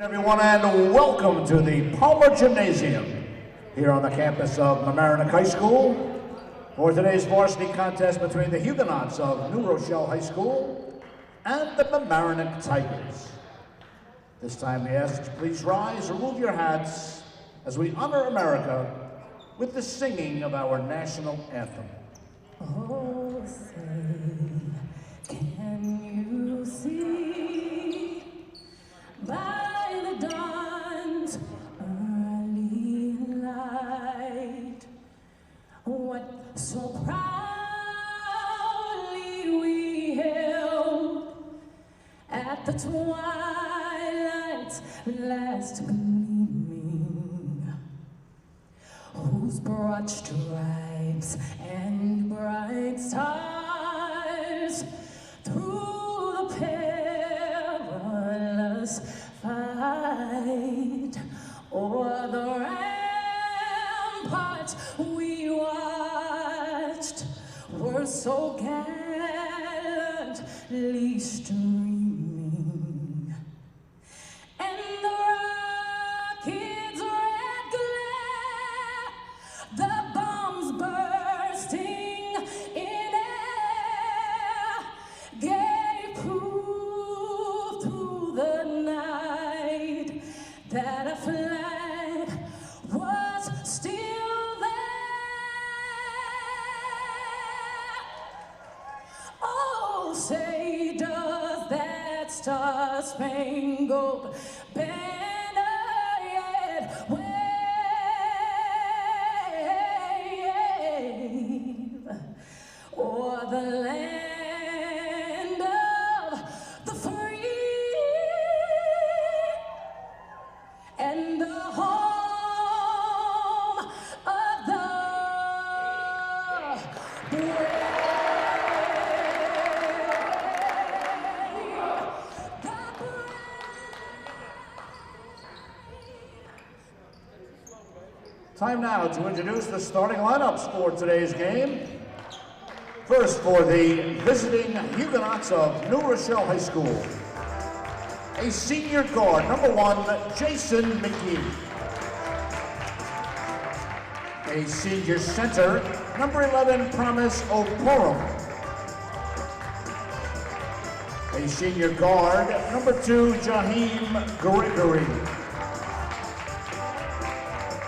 Everyone, and welcome to the Palmer Gymnasium here on the campus of Mamaroneck High School for today's varsity contest between the Huguenots of New Rochelle High School and the Mamaroneck Tigers. This time we ask you to please rise, remove your hats as we honor America with the singing of our national anthem. Oh, say, can you see by the dawn's early light what so proudly we held at the twilight's last gleaming, whose broad stripes and bright stars through the perilous fight o'er the ramparts we watched were so gallantly streaming, and the rocket's red glare, the bombs bursting in air, gave proof through the night that a flag was still there. Oh, say does that star-spangled banner yet wave o'er the land of the free and the home of the brave. Time now to introduce the starting lineups for today's game. First, for the visiting Huguenots of New Rochelle High School, a senior guard, number 1, Jason McGee. A senior center, number 11, Promise Oporum. A senior guard, number 2, Jaheim Gregory.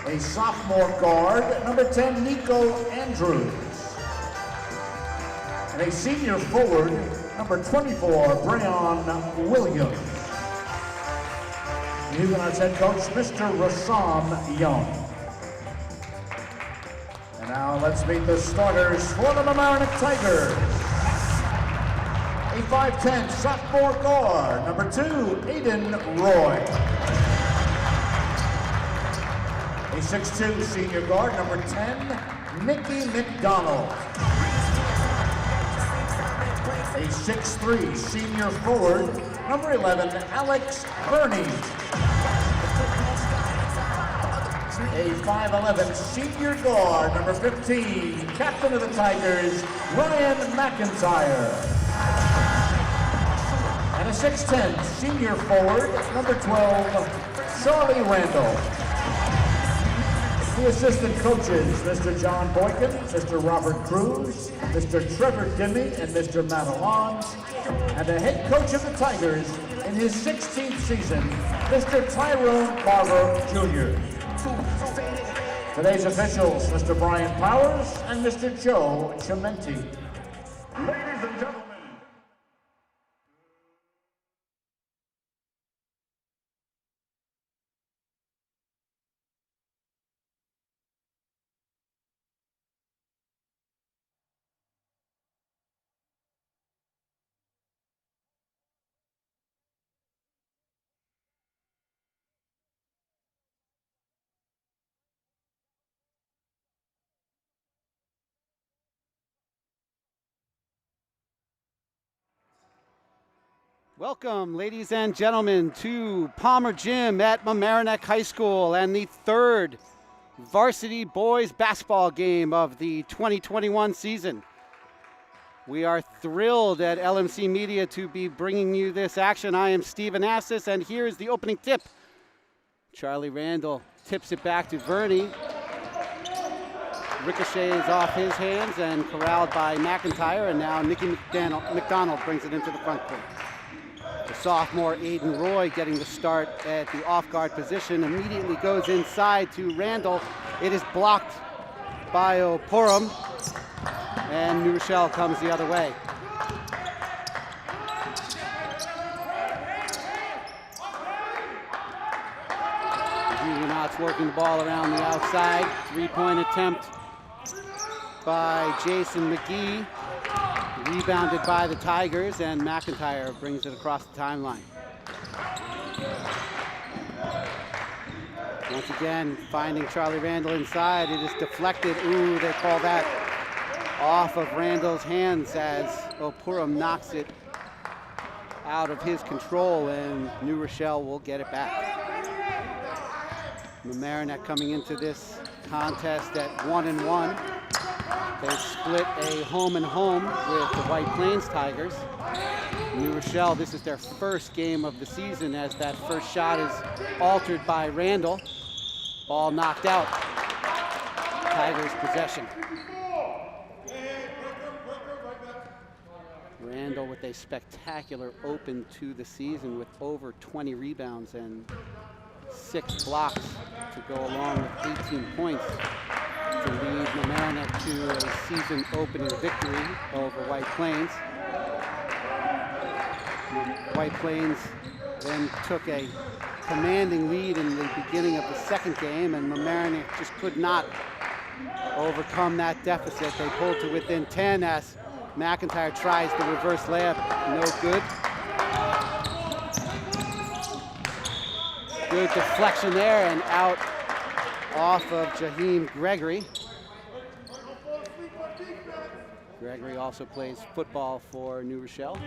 A sophomore guard, number 10, Nico Andrews. And a senior forward, number 24, Breon Williams. The Huguenots head coach, Mr. Rassam Young. And now let's meet the starters for the Mamaroneck Tigers. A 5'10" sophomore guard, number 2, Aiden Roy. A 6'2" senior guard, number 10, Nikki McDonald. A 6'3" senior forward, number 11, Alex Burney. A 5'11" senior guard, number 15, captain of the Tigers, Ryan McIntyre. And a 6'10" senior forward, number 12, Charlie Randall. The assistant coaches, Mr. John Boykin, Mr. Robert Cruz, Mr. Trevor Dimmy, and Mr. Matt Alon. And the head coach of the Tigers in his 16th season, Mr. Tyrone Barber Jr. Today's officials, Mr. Brian Powers and Mr. Joe Chimenti. Ladies and gentlemen. Welcome, ladies and gentlemen, to Palmer Gym at Mamaroneck High School and the third varsity boys basketball game of the 2021 season. We are thrilled at LMC Media to be bringing you this action. I am Stephen Assis, and here is the opening tip Charlie Randall tips it back to Verney. Ricochets off his hands and corralled by McIntyre, and now Nicky McDonald brings it into the front court. The sophomore Aiden Roy getting the start at the off-guard position, immediately goes inside to Randall. It is blocked by O'Purum, and New Rochelle comes the other way. Huguenots working the ball around the outside. Three-point attempt by Jason McGee. Rebounded by the Tigers, and McIntyre brings it across the timeline. Once again, finding Charlie Randall inside. It is deflected. Ooh, they call that off of Randall's hands as O'Purum knocks it out of his control, and New Rochelle will get it back. Mamaroneck coming into this contest at 1-1. They split a home and home with the White Plains Tigers. New Rochelle, this is their first game of the season, as that first shot is altered by Randall. Ball knocked out. Tigers possession. Randall with a spectacular open to the season with over 20 rebounds and 6 blocks to go along with 18 points to lead Mamaroneck to a season opening victory over White Plains. White Plains then took a commanding lead in the beginning of the second game, and Mamaroneck just could not overcome that deficit. They pulled to within 10 as McIntyre tries the reverse layup. No good. Good deflection there, and out off of Jaheim Gregory. Gregory also plays football for New Rochelle.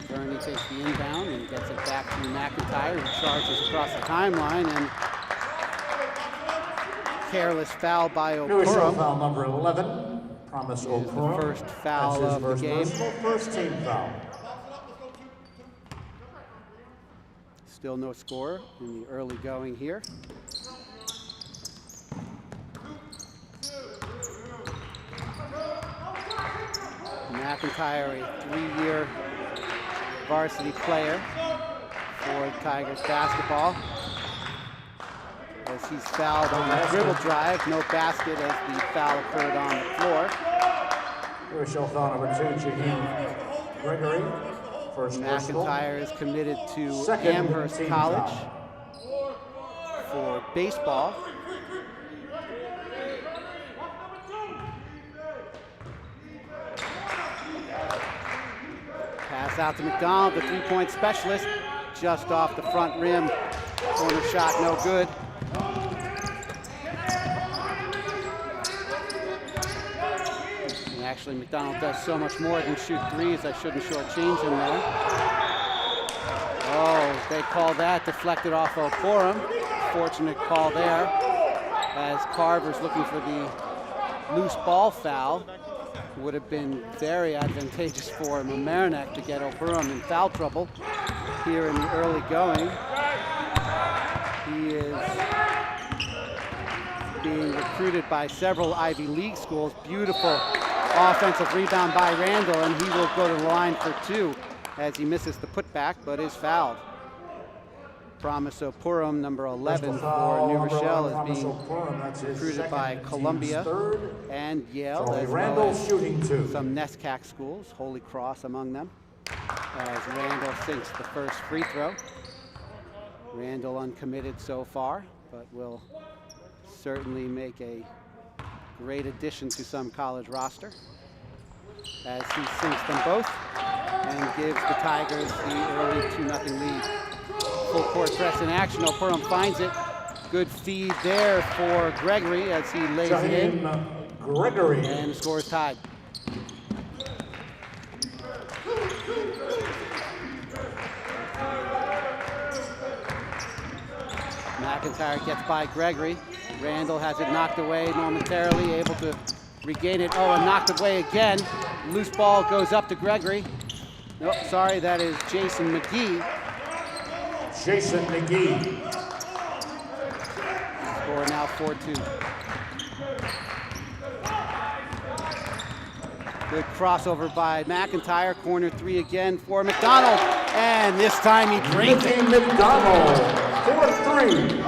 Verney takes the inbound and gets it back to McIntyre, who charges across the timeline, and careless foul by New Rochelle O'Purum. foul number 11. Promise O'Purum. The first foul of the game. First team foul. Still no score in the early going here. McIntyre, a 3-year varsity player for Tigers basketball, as he's fouled on the dribble drive. No basket as the foul occurred on the floor. New Rochelle foul number 2, Jaheim Gregory. First McIntyre is committed to Second Amherst team College foul. for baseball. Pass out to McDonald, the three-point specialist, just off the front rim. Corner shot, no good. And actually, McDonald does so much more than shoot threes. I shouldn't shortchange him there. Oh, they call that deflected off O'Purum. Fortunate call there, as Carver's looking for the loose ball foul. Would have been very advantageous for Mamaroneck to get O'Purum in foul trouble here in the early going. He is being recruited by several Ivy League schools. Beautiful offensive rebound by Randall, and he will go to the line for 2 as he misses the putback, but is fouled. Promise O'Purum, number 11 for New Rochelle, is being recruited by Columbia and Yale, as well as some NESCAC schools, Holy Cross among them, as Randall sinks the first free throw. Randall uncommitted so far, but will certainly make a great addition to some college roster, as he sinks them both and gives the Tigers the early 2-0 lead. Full court press in action. O'Purum finds it. Good feed there for Gregory as he lays it in. Gregory. And the score is tied. McIntyre gets by Gregory. Randall has it knocked away momentarily, able to regain it. Oh, and knocked away again. Loose ball goes up to Gregory. Nope, sorry, that is Jason McGee. Jason McGee. Score now 4-2. Good crossover by McIntyre. Corner 3 again for McDonald. And this time he drains it. McDonald, 4-3.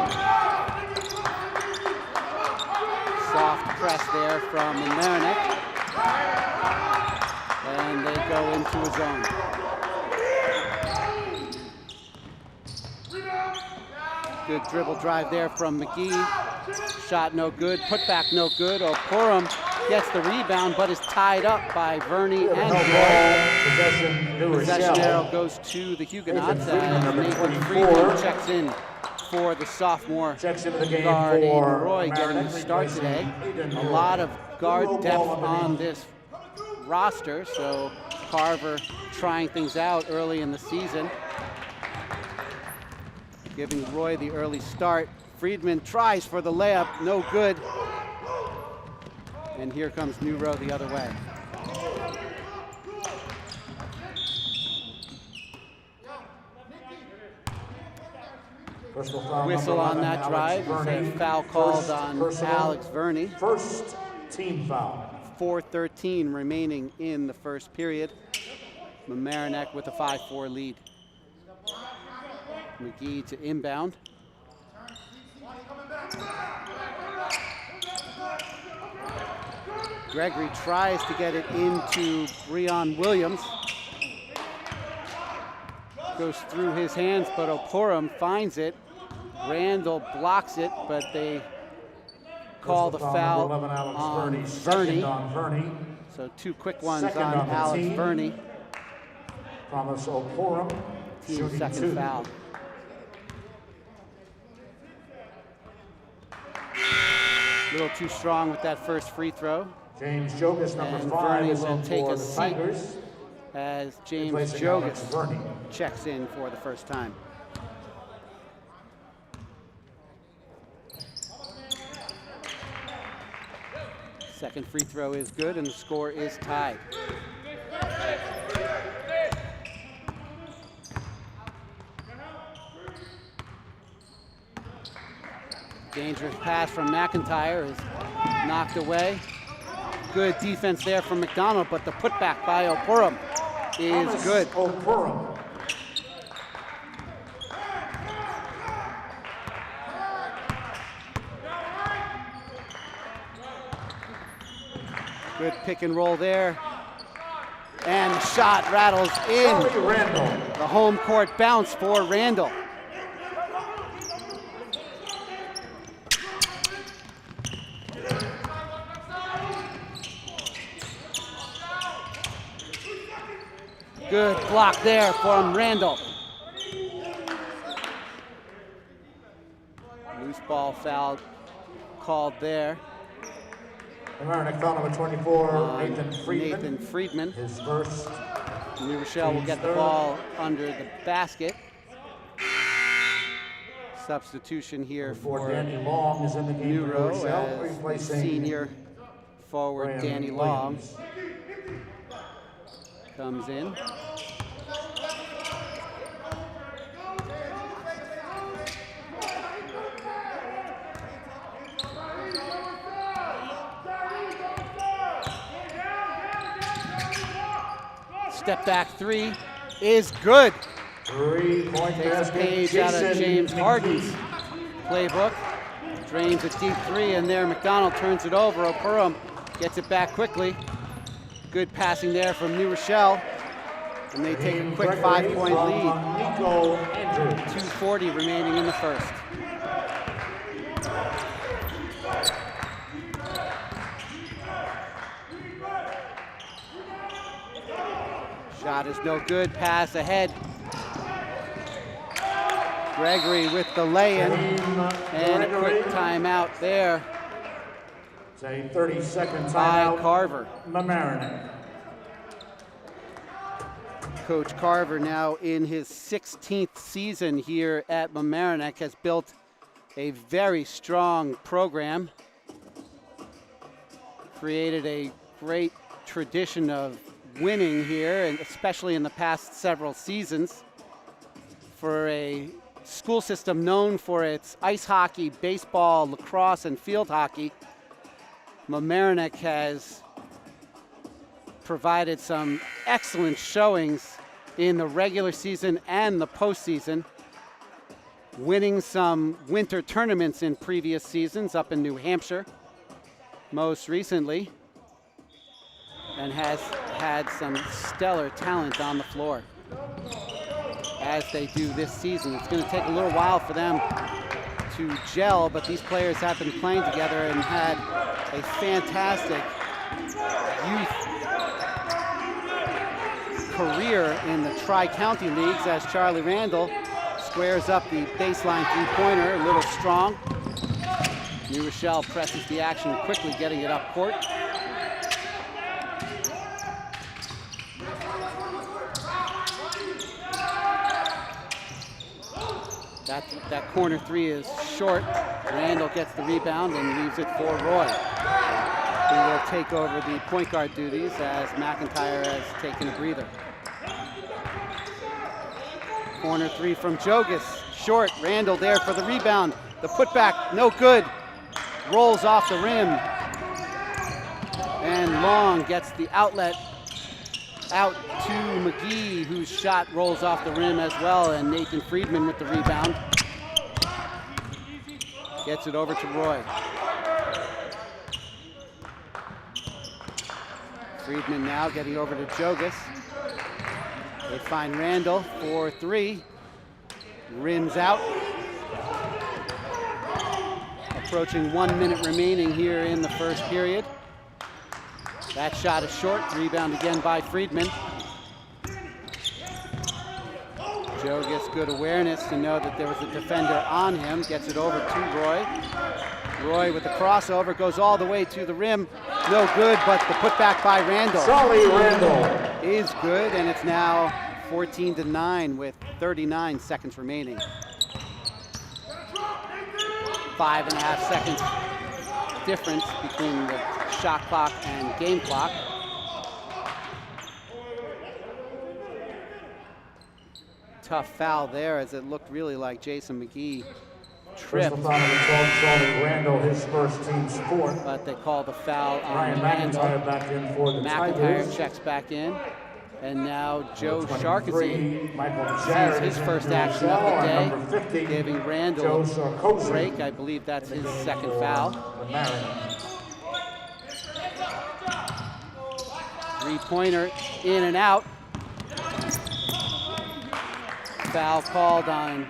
Soft press there from Mamaroneck. And they go into a zone. Good dribble drive there from McGee. Shot no good, put back no good. Oporum gets the rebound, but is tied up by Verney and Roy. Possession arrow goes to the Huguenots as Nathan Friedman checks in for the sophomore guard. Aiden Roy getting the start today. A lot of guard depth on this roster, so Carver trying things out early in the season. Giving Roy the early start. Friedman tries for the layup, no good. And here comes New Row the other way. Whistle on that drive. A foul called on Alex Verney. First team foul. 4:13 remaining in the first period. Mamaroneck with a 5-4 lead. McGee to inbound. Gregory tries to get it into Breon Williams. Goes through his hands, but Oporum finds it. Randall blocks it, but they call the foul on Verney. So 2 quick ones on Alex Verney. Thomas Oporum, Team's second foul. A little too strong with that first free throw. James Jogas, number 5, Verney is will in take for a the seat Tigers. as James Replacing Alex Jogas Verney. checks in for the first time. Second free throw is good, and the score is tied. Dangerous pass from McIntyre is knocked away. Good defense there from McDonald, but the putback by Oporum is Thomas good. Oporum. Good pick and roll there. And the shot rattles in. Randall. The home court bounce for Randall. Good block there from Randall. Loose ball foul called there. Mamaroneck foul number 24, Nathan Friedman. His first. New Rochelle will get the ball under the basket. Substitution here for Danny Long is in the game. New for Row Rochelle, as replacing senior forward Graham Danny Long Williams. comes in. Step back 3 is good. 3-point Takes a basket. page out of Jason James McGee. Harden's playbook. Drains a deep 3, and there McDonald turns it over. Oporum gets it back quickly. Good passing there from New Rochelle. And they take a quick 5-point lead. Nico Andrews. 2:40 remaining in the first. Shot is no good. Pass ahead. Gregory with the lay-in. And a quick timeout there It's a 30-second by timeout. Carver. Mamaroneck. Coach Carver, now in his 16th season here at Mamaroneck, has built a very strong program. Created a great tradition of winning here, and especially in the past several seasons. For a school system known for its ice hockey, baseball, lacrosse, and field hockey, Mamaroneck has provided some excellent showings in the regular season and the postseason, winning some winter tournaments in previous seasons up in New Hampshire most recently, and has had some stellar talent on the floor, as they do this season. It's going to take a little while for them to gel, but these players have been playing together and had a fantastic youth career in the Tri-County Leagues, as Charlie Randall squares up the baseline three-pointer, a little strong. New Rochelle presses the action quickly, getting it up court. That corner three is short. Randall gets the rebound and leaves it for Roy, who will take over the point guard duties as McIntyre has taken a breather. Corner three from Jogas, short. Randall there for the rebound. The putback, no good. Rolls off the rim. And Long gets the outlet out to McGee, whose shot rolls off the rim as well, and Nathan Friedman with the rebound. Gets it over to Roy. Friedman now getting over to Jogas. They find Randall for three. Rims out. Approaching 1 minute remaining here in the first period. That shot is short. Rebound again by Friedman. Joe gets good awareness to know that there was a defender on him. Gets it over to Roy. Roy with the crossover goes all the way to the rim. No good, but the putback by Randall. Charlie Randall Is good, and it's now 14-9 with 39 seconds remaining. 5.5 seconds difference between the shot clock and game clock. Tough foul there, as it looked really like Jason McGee tripped. Charlie Randall, his first team sport. But they call the foul on Ryan Randall. McIntyre back in for the McIntyre Tigers. checks back in. And now Joe 23, Sharkazine Michael sees Jarrett his is first in action of Rochelle, the and day, number 50, giving Randall Joe a Sarkozy. break. I believe that's his second foul. Three-pointer in and out. Foul called on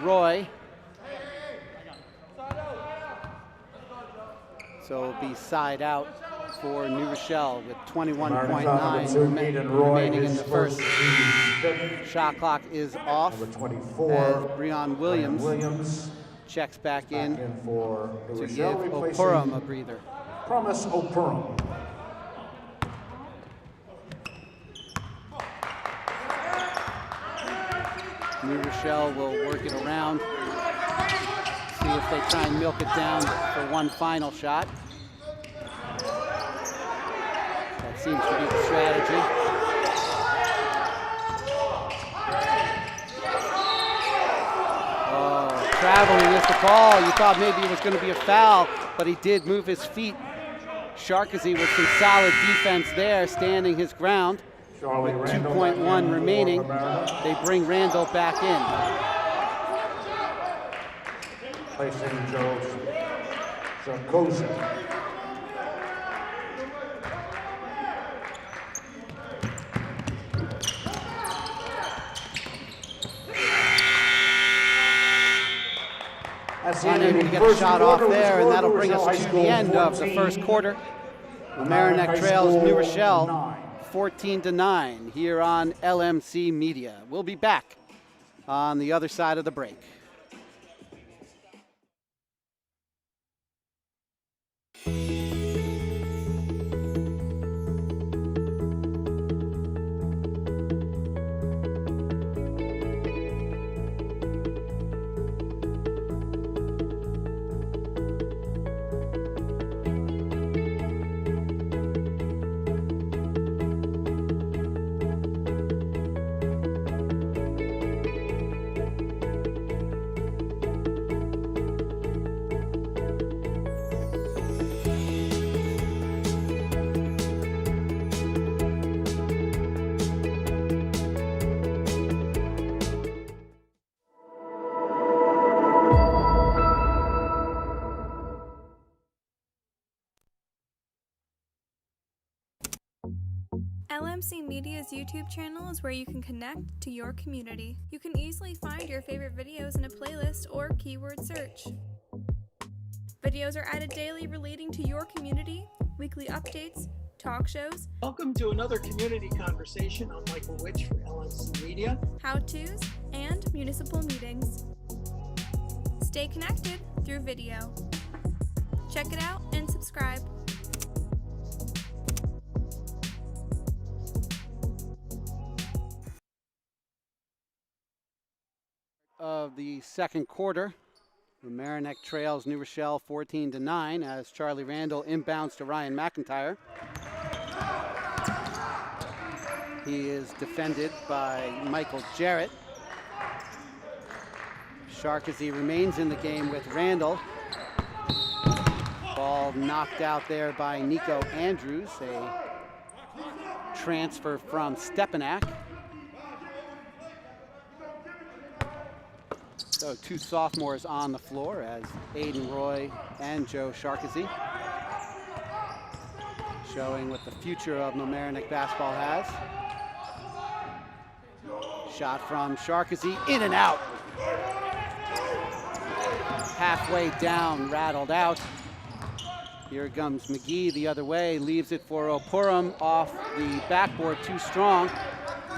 Roy. So it'll be side out for New Rochelle with 21.9 remaining in the first. Shot clock is off Number 24, as Breon Williams checks back in for New to Rochelle, give replacing Opurum a breather. Promise Opurum. New Rochelle will work it around, see if they try and milk it down for one final shot. That seems to be the strategy. Oh, traveling is the call. You thought maybe it was going to be a foul, but he did move his feet. Sharkazy with some solid defense there, standing his ground. With 2.1 remaining, they bring Randall back in. Placing Joe Sarkozy. Unable to get a shot off there, and that'll bring us to the end of the first quarter. Mamaroneck trails New Rochelle 14-9 here on LMC Media. We'll be back on the other side of the break. LMC Media's YouTube channel is where you can connect to your community. You can easily find your favorite videos in a playlist or keyword search. Videos are added daily relating to your community, weekly updates, talk shows. Welcome to another community conversation. I'm Michael Witch for LMC Media. How-tos, and municipal meetings. Stay connected through video. Check it out and subscribe. Of the second quarter, Mamaroneck trails New Rochelle 14-9 as Charlie Randall inbounds to Ryan McIntyre. He is defended by Michael Jarrett. Sharkesy remains in the game with Randall. Ball knocked out there by Nico Andrews, a transfer from Stepanak. So two sophomores on the floor as Aiden Roy and Joe Sharkesy, showing what the future of Mamaroneck basketball has. Shot from Sharkesy, in and out. Halfway down, rattled out. Here comes McGee the other way, leaves it for Opurum off the backboard, too strong.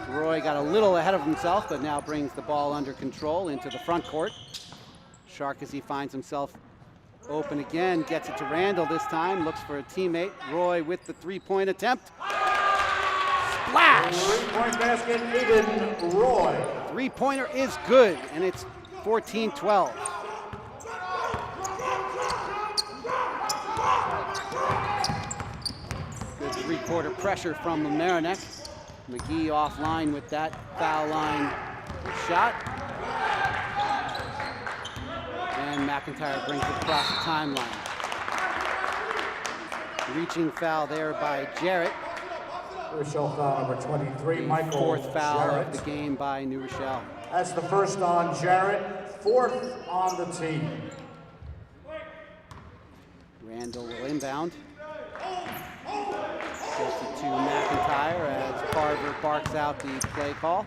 Roy got a little ahead of himself, but now brings the ball under control into the front court. Sharkesy finds himself open again, gets it to Randall this time, looks for a teammate. Roy with the three-point attempt. Splash! Three-point basket, Aiden Roy. Three-pointer is good, and it's 14-12. Good three-quarter pressure from Mamaroneck. McGee offline with that foul line shot. And McIntyre brings it across the timeline. Reaching foul there by Jarrett. Rochelle foul number 23, Michael Fourth foul Jarrett. of the game by New Rochelle. That's the first on Jarrett, fourth on the team. Randall will inbound. Gets it to McIntyre as Carver barks out the play call.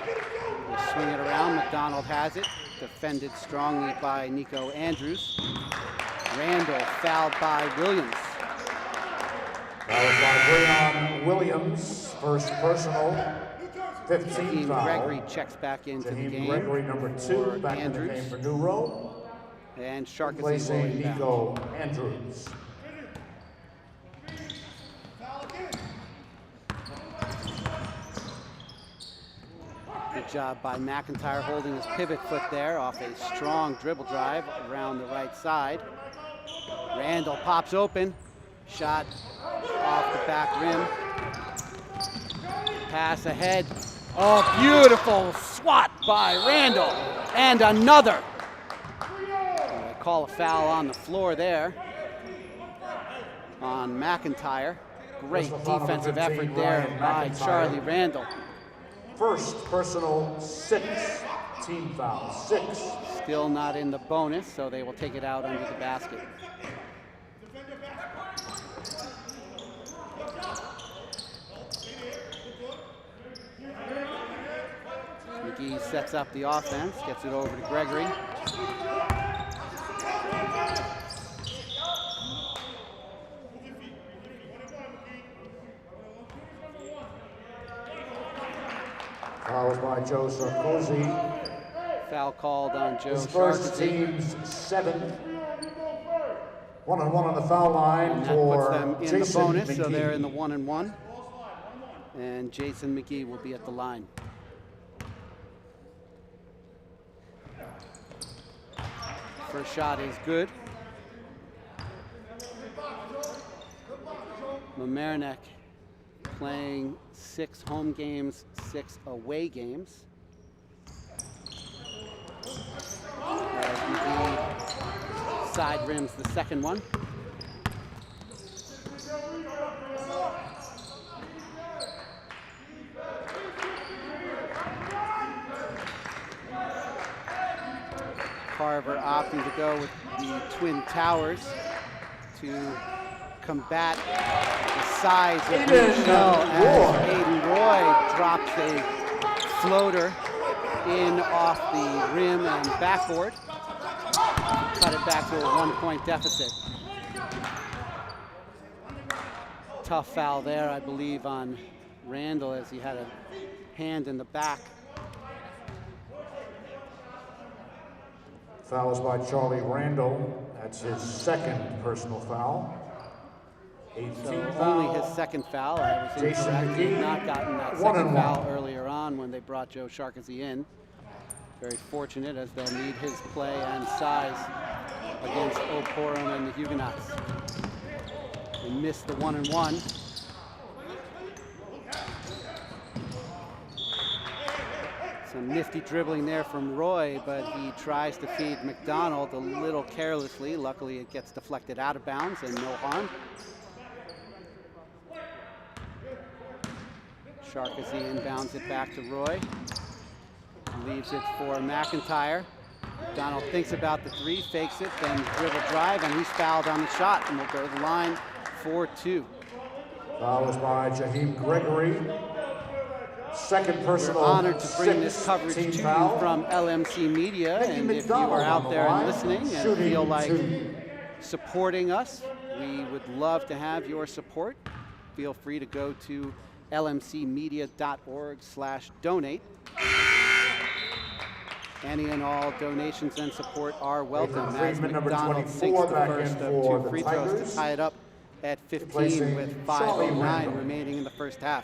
They swing it around, McDonald has it. Defended strongly by Nico Andrews. Randall fouled by Williams. That was by Breon Williams, first personal, 15 Raheem foul. Gregory checks back into the Raheem game. Gregory, number 2, back in the Andrews. game for New Row. And Sharkesy will Replacing inbound. Nico Andrews. Good job by McIntyre holding his pivot foot there off a strong dribble drive around the right side. Randall pops open. Shot off the back rim. Pass ahead. Oh, beautiful swat by Randall. And another. They call a foul on the floor there on McIntyre. Great defensive effort there by Charlie Randall. First personal 6, team foul, 6. Still not in the bonus, so they will take it out under the basket. McGee sets up the offense, gets it over to Gregory. Foul by Joe Sarkozy. Foul called on Joe His first Sharkesy. team's 7th. 1-on-1 on the foul line And that puts for them in Jason the bonus, McGee. so they're in the 1-and-1. And Jason McGee will be at the line. First shot is good. Mamaroneck playing 6 home games, 6 away games. As McGee side rims the second one. Carver opting to go with the Twin Towers to combat the size of Aiden Rochelle Roy. as Aiden Roy drops a floater in off the rim and backboard. Cut it back to a 1-point deficit. Tough foul there, I believe, on Randall as he had a hand in the back. Foul is by Charlie Randall. That's his second personal foul. So 18th only foul. his second foul. I was Jason incorrect. He had McGee, not gotten that 1 second and foul 1. earlier on when they brought Joe Sharkazy in. Very fortunate, as they'll need his play and size against Oporum and the Huguenots. They missed the 1 and 1. Some nifty dribbling there from Roy, but he tries to feed McDonald a little carelessly. Luckily, it gets deflected out of bounds and no harm. Sharkazy inbounds it back to Roy. Leaves it for McIntyre. McDonald thinks about the three, fakes it, then dribble drive, and he's fouled on the shot, and will go to the line for 2. Foul is by Jaheim Gregory. Second personal. We're honored to bring this coverage to 16th you foul. from LMC Media, Mickey and if you McDonald are on out the there and line, listening and shooting feel like 2. supporting us, we would love to have your support. Feel free to go to lmcmedia.org/donate. Any and all donations and support are welcome, as Friedman, number McDonald 24, sinks the back first in of for 2 the free throws Tigers, to tie it up at 15 replacing with Charlie 5:09 Randall. remaining in the first half.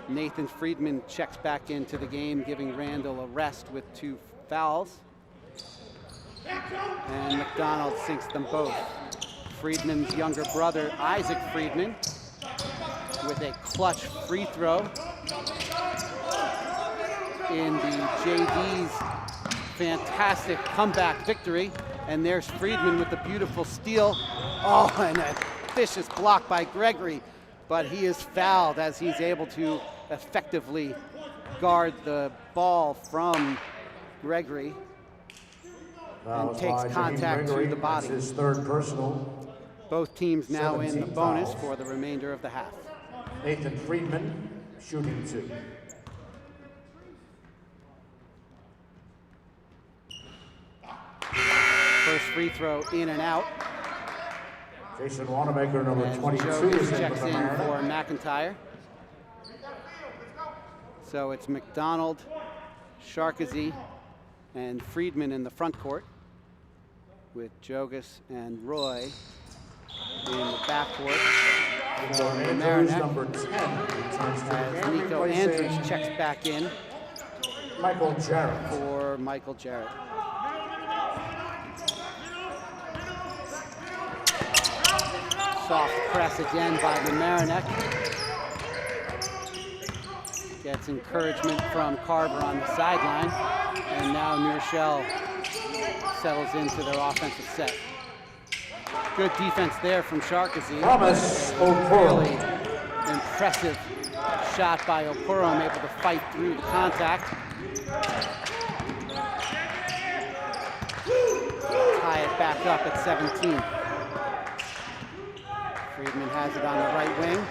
Nathan Friedman checks back into the game, giving Randall a rest with 2 fouls. And McDonald sinks them both. Friedman's younger brother, Isaac Friedman, with a clutch free throw in the JV's fantastic comeback victory. And there's Friedman with the beautiful steal. Oh, and a vicious block by Gregory. But he is fouled as he's able to effectively guard the ball from Gregory and takes contact to the body. That's his third personal. Both teams now in the 17 bonus fouls. for the remainder of the half. Nathan Friedman shooting 2. First free throw in and out. Jason Wanamaker, number As 22, Jovis is in checks for in Mamaroneck. for McIntyre. So it's McDonald, Sharkazy, and Friedman in the front court, with Jogas and Roy in the back court. Nico Andrews, Mamaroneck, number 10, returns to the as game, Nico replacing Andrews checks back in Michael Jarrett. for Michael Jarrett. Soft press again by Mamaroneck. Gets encouragement from Carver on the sideline. And now New Rochelle settles into their offensive set. Good defense there from Sharkazy. Thomas Really Oporum. impressive shot by Oporum, able to fight through the contact. Tie it back up at 17. Friedman has it on the right wing.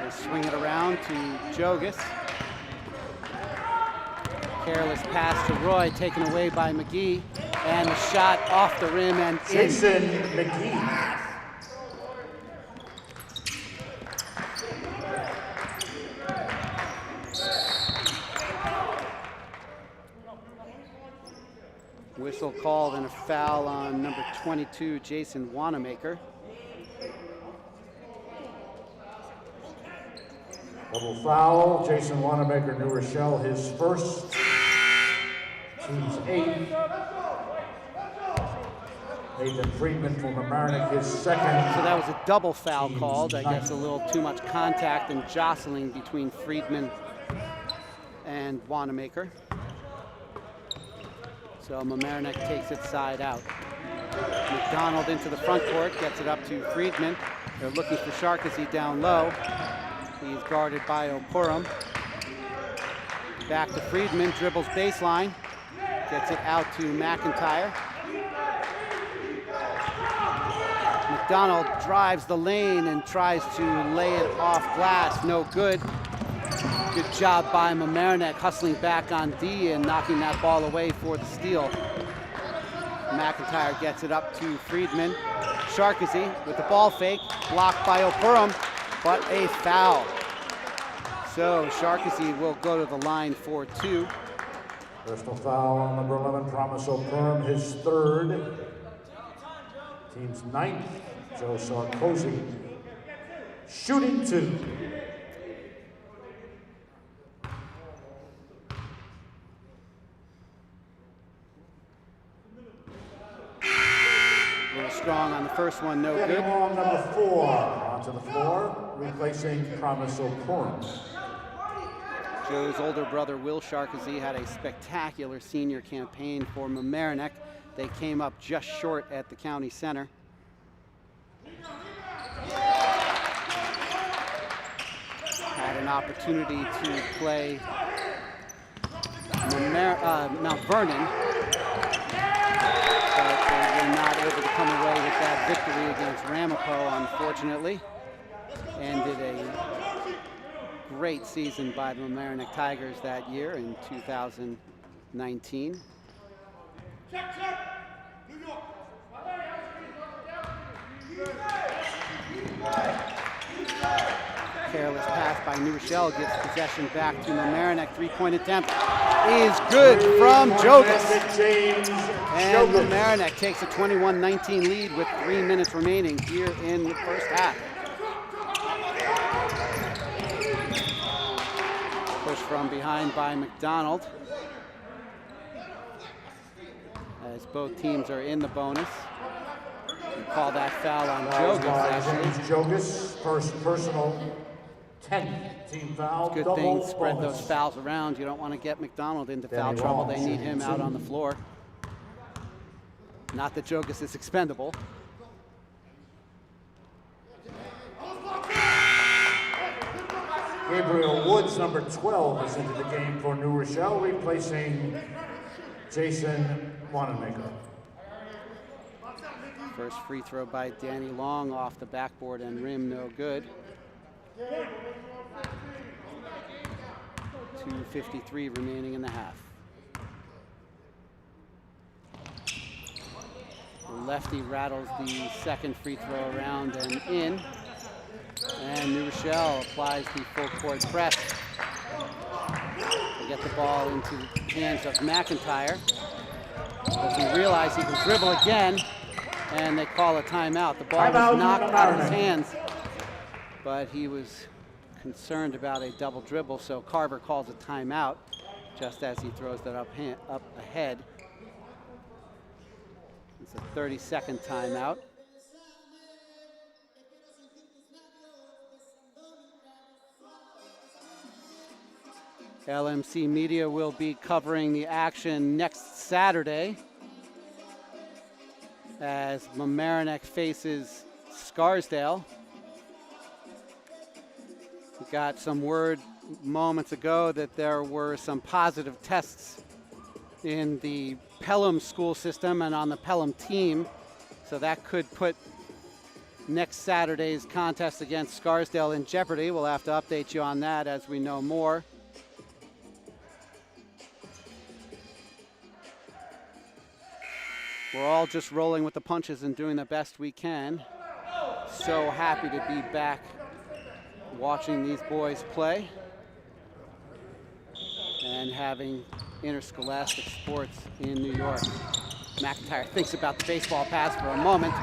They swing it around to Jogas. Careless pass to Roy, taken away by McGee. And the shot off the rim and in. Jason McGee. Whistle called and a foul on number 22, Jason Wanamaker. Double foul. Jason Wanamaker, New Rochelle, his first. Team's 8th. Nathan Friedman from Mamaroneck, his second. So that was a double foul Team's called. I guess a 9th. little too much contact and jostling between Friedman and Wanamaker. So Mamaroneck takes it side out. McDonald into the front court, gets it up to Friedman. They're looking for Sharkazy down low. He's guarded by Oporum. Back to Friedman, dribbles baseline. Gets it out to McIntyre. McDonald drives the lane and tries to lay it off glass. No good. Good job by Mamaroneck hustling back on D and knocking that ball away for the steal. McIntyre gets it up to Friedman. Sharkazy with the ball fake, blocked by O'Purum, but a foul. So Sharkazy will go to the line for 2. Personal foul on number 11, Promise O'Purum, his 3rd. Team's 9th, Joe Sarkozy, shooting 2. A little strong on the first one, no good. Long, number 4, onto the floor, replacing Promise O'Purum. Joe's older brother, Will Sharkazy, had a spectacular senior campaign for Mamaroneck. They came up just short at the county center. Had an opportunity to play Mount Vernon, but they were not able to come away with that victory against Ramapo, unfortunately. Ended a great season by the Mamaroneck Tigers that year in 2019. Careless pass by New Rochelle gives possession back to Mamaroneck. 3-point attempt is good from Jogas. And Mamaroneck takes a 21-19 lead with 3 minutes remaining here in the first half. Push from behind by McDonald, as both teams are in the bonus. We call that foul on Jogas, actually. Jogas, first personal, 10th team foul. Good thing, spread those fouls around. You don't want to get McDonald into foul trouble. They need him out on the floor. Not that Jogas is expendable. Gabriel Woods, number 12, is into the game for New Rochelle, replacing Jason Wanamaker. First free throw by Danny Long off the backboard and rim, no good. 2:53 remaining in the half. The lefty rattles the second free throw around and in. And New Rochelle applies the full court press. They get the ball into the hands of McIntyre. Doesn't realize he can dribble again, and they call a timeout. The ball was knocked out of his hands, but he was concerned about a double dribble, so Carver calls a timeout just as he throws that up ahead. It's a 30-second timeout. LMC Media will be covering the action next Saturday as Mamaroneck faces Scarsdale. We got some word moments ago that there were some positive tests in the Pelham school system and on the Pelham team, so that could put next Saturday's contest against Scarsdale in jeopardy. We'll have to update you on that as we know more. We're all just rolling with the punches and doing the best we can. So happy to be back watching these boys play and having interscholastic sports in New York. McIntyre thinks about the baseball pass for a moment.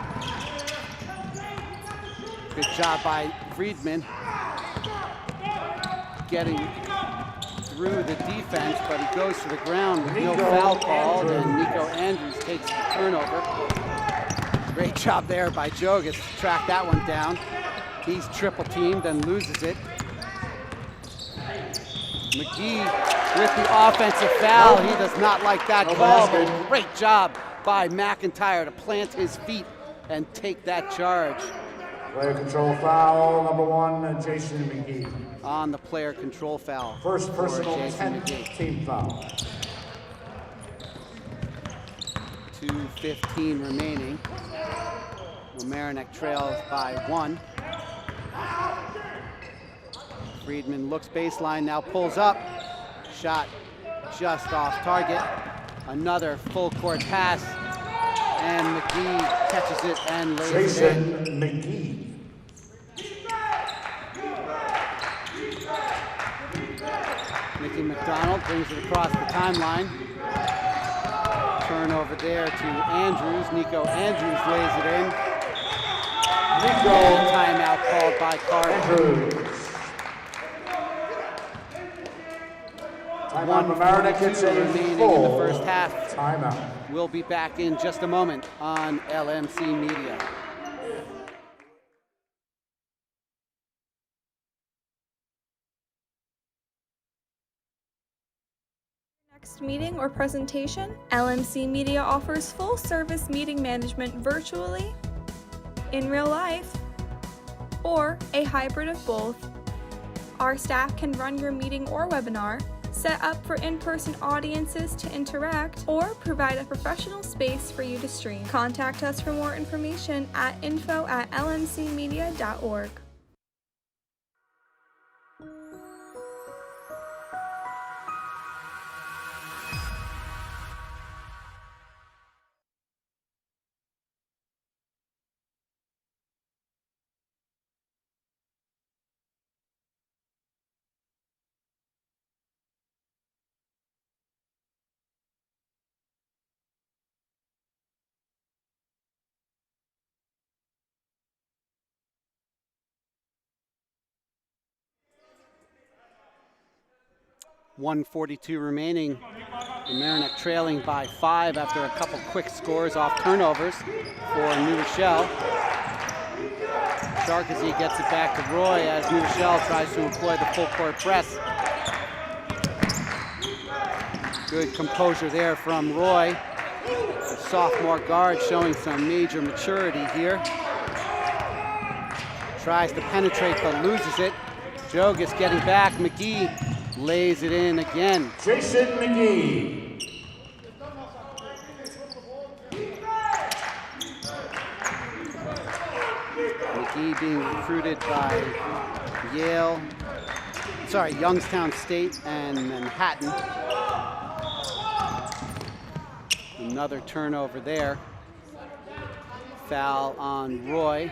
Good job by Friedman getting through the defense, but he goes to the ground with no foul called, and Nico Andrews takes the turnover. Great job there by Jogas to track that one down. He's triple teamed and loses it. McGee with the offensive foul. He does not like that call, but great job by McIntyre to plant his feet and take that charge. Player control foul, number 1, Jason McGee. On the player control foul. First personal 10th team foul. 2:15 remaining. Mamaroneck trails by 1. Friedman looks baseline, now pulls up. Shot just off target. Another full court pass. And McGee catches it and lays it in. Jason McGee. Mickey McDonald brings it across the timeline. Turnover there to Andrews. Nico Andrews lays it in. Nico And timeout called by Carter. Andrews. Timeout. Mamaroneck gets a remaining full in the first half. timeout. We'll be back in just a moment on LMC Media. Next meeting or presentation, LMC Media offers full-service meeting management virtually, in real life, or a hybrid of both. Our staff can run your meeting or webinar, set up for in-person audiences to interact, or provide a professional space for you to stream. Contact us for more information at info@lmcmedia.org. .142 remaining. Mamaroneck trailing by 5 after a couple quick scores off turnovers for New Rochelle. Sarkozy gets it back to Roy as New Rochelle tries to employ the full court press. Good composure there from Roy. The sophomore guard showing some major maturity here. Tries to penetrate but loses it. Jogas getting back. McGee lays it in again. Jason McGee. McGee being recruited by Youngstown State and Manhattan. Another turnover there. Foul on Roy.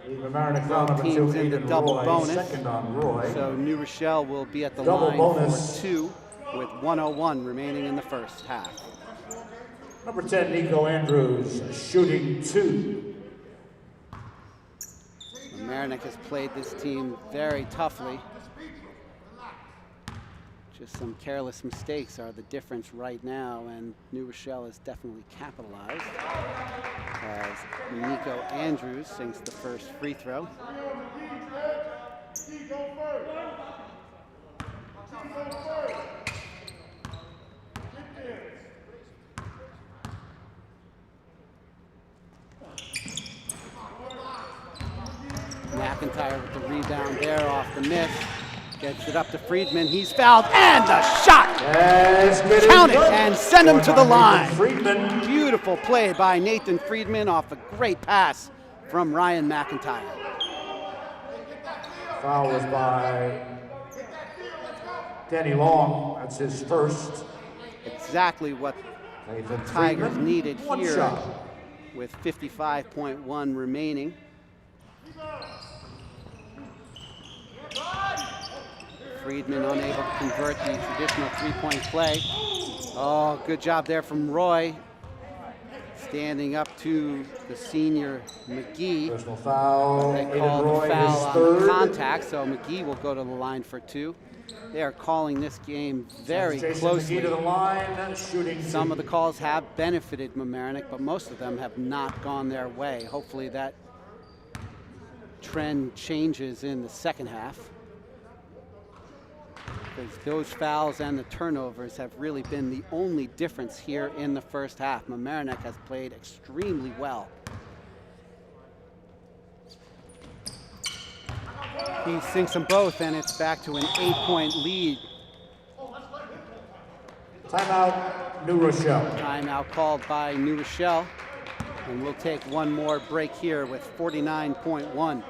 Mamaroneck foul Both number teams 2, in the Aiden double Roy, bonus. second on Roy. So New Rochelle will be at the Double line bonus. for 2 with 1:01 remaining in the first half. Number 10, Nico Andrews, shooting 2. Mamaroneck has played this team very toughly. Just some careless mistakes are the difference right now, and New Rochelle has definitely capitalized as Nico Andrews sinks the first free throw. McIntyre with the rebound there off the miss. Gets it up to Friedman. He's fouled, and the shot! Count it and send him to the line. Friedman. Beautiful play by Nathan Friedman off a great pass from Ryan McIntyre. Foul was by Danny Long. That's his first. Exactly what Nathan Tigers Friedman, needed one here shot. with 55.1 remaining. Friedman unable to convert the traditional three-point play. Oh, good job there from Roy. Standing up to the senior McGee. Personal foul. They Aiden called Roy, the foul his on third. the contact, so McGee will go to the line for 2. They are calling this game very Jason closely. McGee to the line, shooting Some 2. of the calls have benefited Mamaroneck, but most of them have not gone their way. Hopefully that trend changes in the second half, because those fouls and the turnovers have really been the only difference here in the first half. Mamaroneck has played extremely well. He sinks them both, and it's back to an 8-point lead. Timeout, New Rochelle. Timeout called by New Rochelle. And we'll take one more break here with 49.1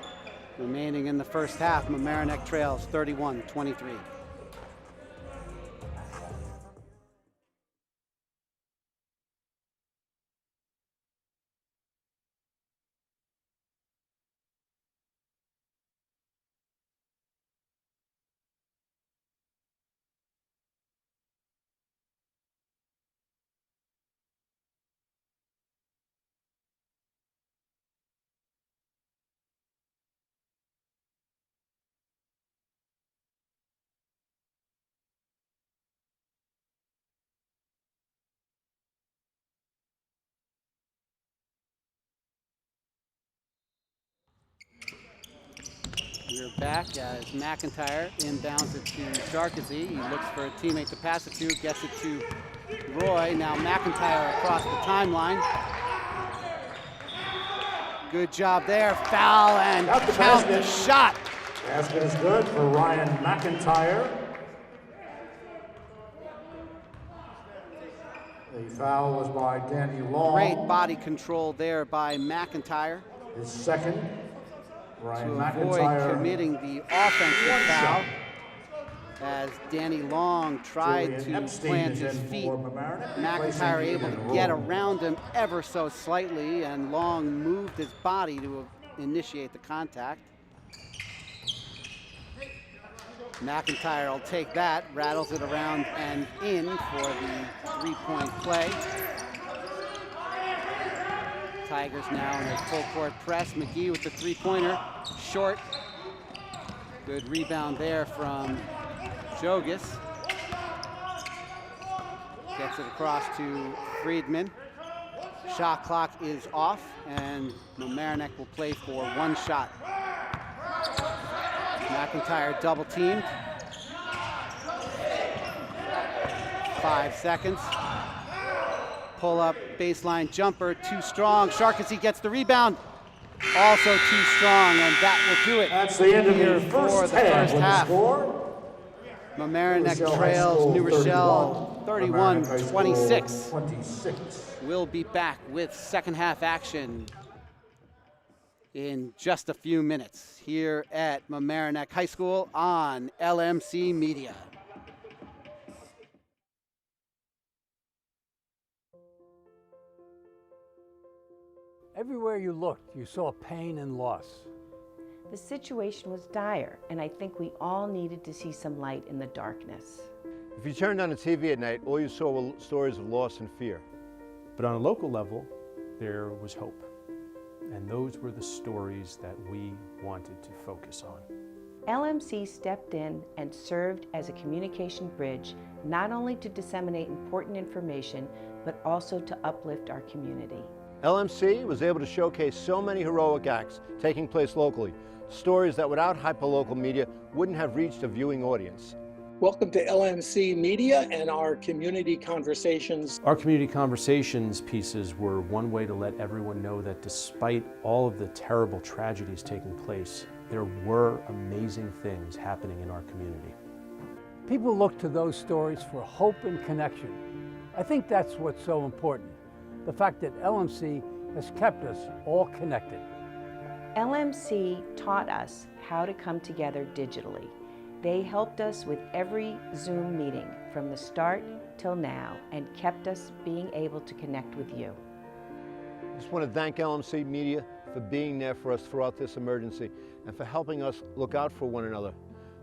remaining in the first half. Mamaroneck trails 31-23. We're back as McIntyre inbounds it to Sarkozy. He looks for a teammate to pass it to, gets it to Roy. Now McIntyre across the timeline. Good job there. Foul and count the shot. Basket is good for Ryan McIntyre. The foul was by Danny Long. Great body control there by McIntyre. His second. Ryan To McIntyre avoid committing the offensive foul, as Danny Long tried to plant his feet. McIntyre able to get around him ever so slightly, and Long moved his body to initiate the contact. McIntyre will take that, rattles it around and in for the three-point play. Tigers now in a full court press. McGee with the three-pointer, short. Good rebound there from Jogas. Gets it across to Friedman. Shot clock is off, and Mamaroneck will play for one shot. McIntyre double teamed. 5 seconds. Pull up baseline jumper, too strong. Sarkozy gets the rebound. Also too strong, and that will do it. That's the end of here the for first the first half. Score. Mamaroneck trails New Rochelle 31-26. 26. We'll be back with second half action in just a few minutes here at Mamaroneck High School on LMC Media. Everywhere you looked, you saw pain and loss. The situation was dire, and I think we all needed to see some light in the darkness. If you turned on the TV at night, all you saw were stories of loss and fear. But on a local level, there was hope. And those were the stories that we wanted to focus on. LMC stepped in and served as a communication bridge, not only to disseminate important information, but also to uplift our community. LMC was able to showcase so many heroic acts taking place locally, stories that without hyperlocal media wouldn't have reached a viewing audience. Welcome to LMC Media and our community conversations. Our community conversations pieces were one way to let everyone know that despite all of the terrible tragedies taking place, there were amazing things happening in our community. People look to those stories for hope and connection. I think that's what's so important. The fact that LMC has kept us all connected. LMC taught us how to come together digitally. They helped us with every Zoom meeting from the start till now and kept us being able to connect with you. I just want to thank LMC Media for being there for us throughout this emergency and for helping us look out for one another.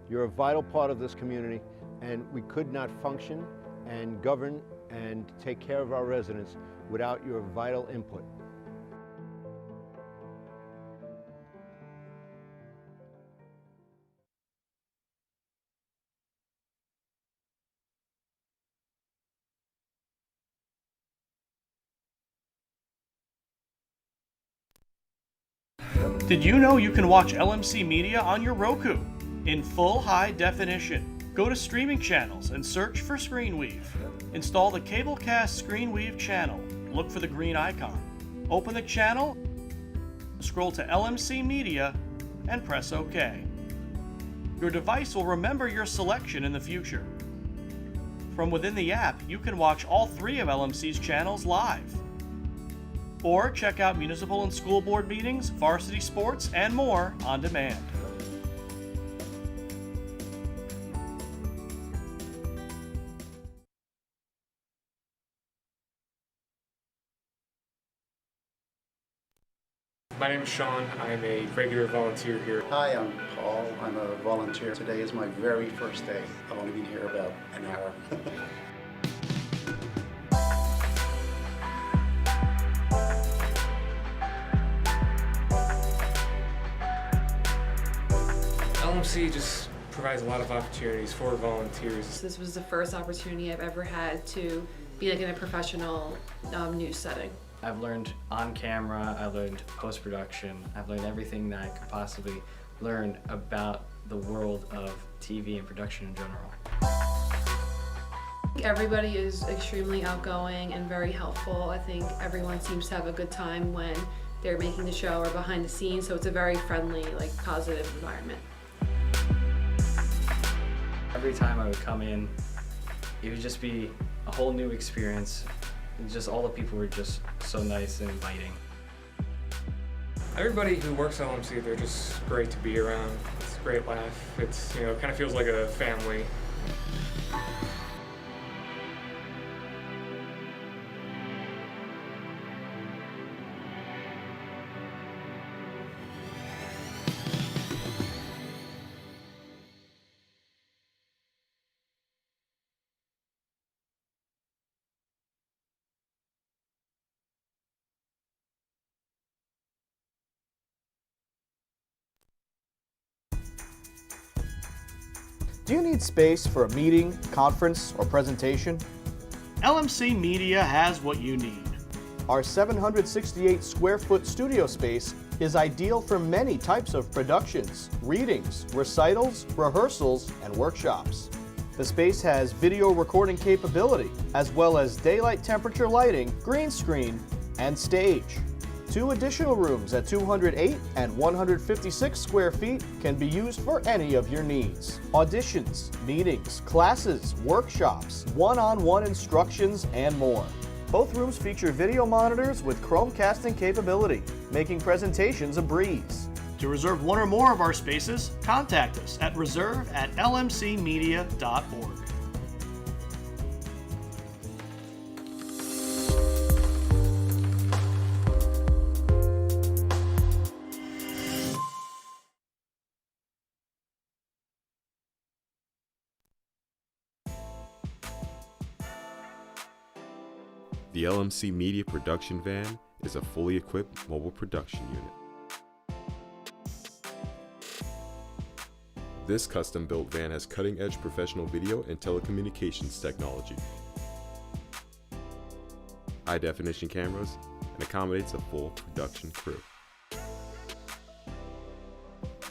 You're a vital part of this community, and we could not function and govern and take care of our residents without your vital input. Did you know you can watch LMC Media on your Roku in full high definition? Go to streaming channels and search for ScreenWeave. Install the Cablecast ScreenWeave channel. Look for the green icon. Open the channel, scroll to LMC Media, and press OK. Your device will remember your selection in the future. From within the app, you can watch all 3 of LMC's channels live. Or check out municipal and school board meetings, varsity sports, and more on demand. My name is Sean. I'm a regular volunteer here. Hi, I'm Paul. I'm a volunteer. Today is my very first day. I've only been here about an hour. LMC just provides a lot of opportunities for volunteers. This was the first opportunity I've ever had to be like in a professional news setting. I've learned on camera, I learned post-production, I've learned everything that I could possibly learn about the world of TV and production in general. Everybody is extremely outgoing and very helpful. I think everyone seems to have a good time when they're making the show or behind the scenes, so it's a very friendly, like, positive environment. Every time I would come in, it would just be a whole new experience. And just all the people were just so nice and inviting. Everybody who works at LMC, they're just great to be around. It's a great laugh. It's, you know, it kind of feels like a family. Do you need space for a meeting, conference, or presentation? LMC Media has what you need. Our 768 square foot studio space is ideal for many types of productions, readings, recitals, rehearsals, and workshops. The space has video recording capability, as well as daylight temperature lighting, green screen, and stage. 2 additional rooms at 208 and 156 square feet can be used for any of your needs. Auditions, meetings, classes, workshops, one-on-one instructions, and more. Both rooms feature video monitors with Chromecasting capability, making presentations a breeze. To reserve one or more of our spaces, contact us at reserve@lmcmedia.org. The LMC Media Production Van is a fully equipped mobile production unit. This custom-built van has cutting-edge professional video and telecommunications technology, high-definition cameras, and accommodates a full production crew.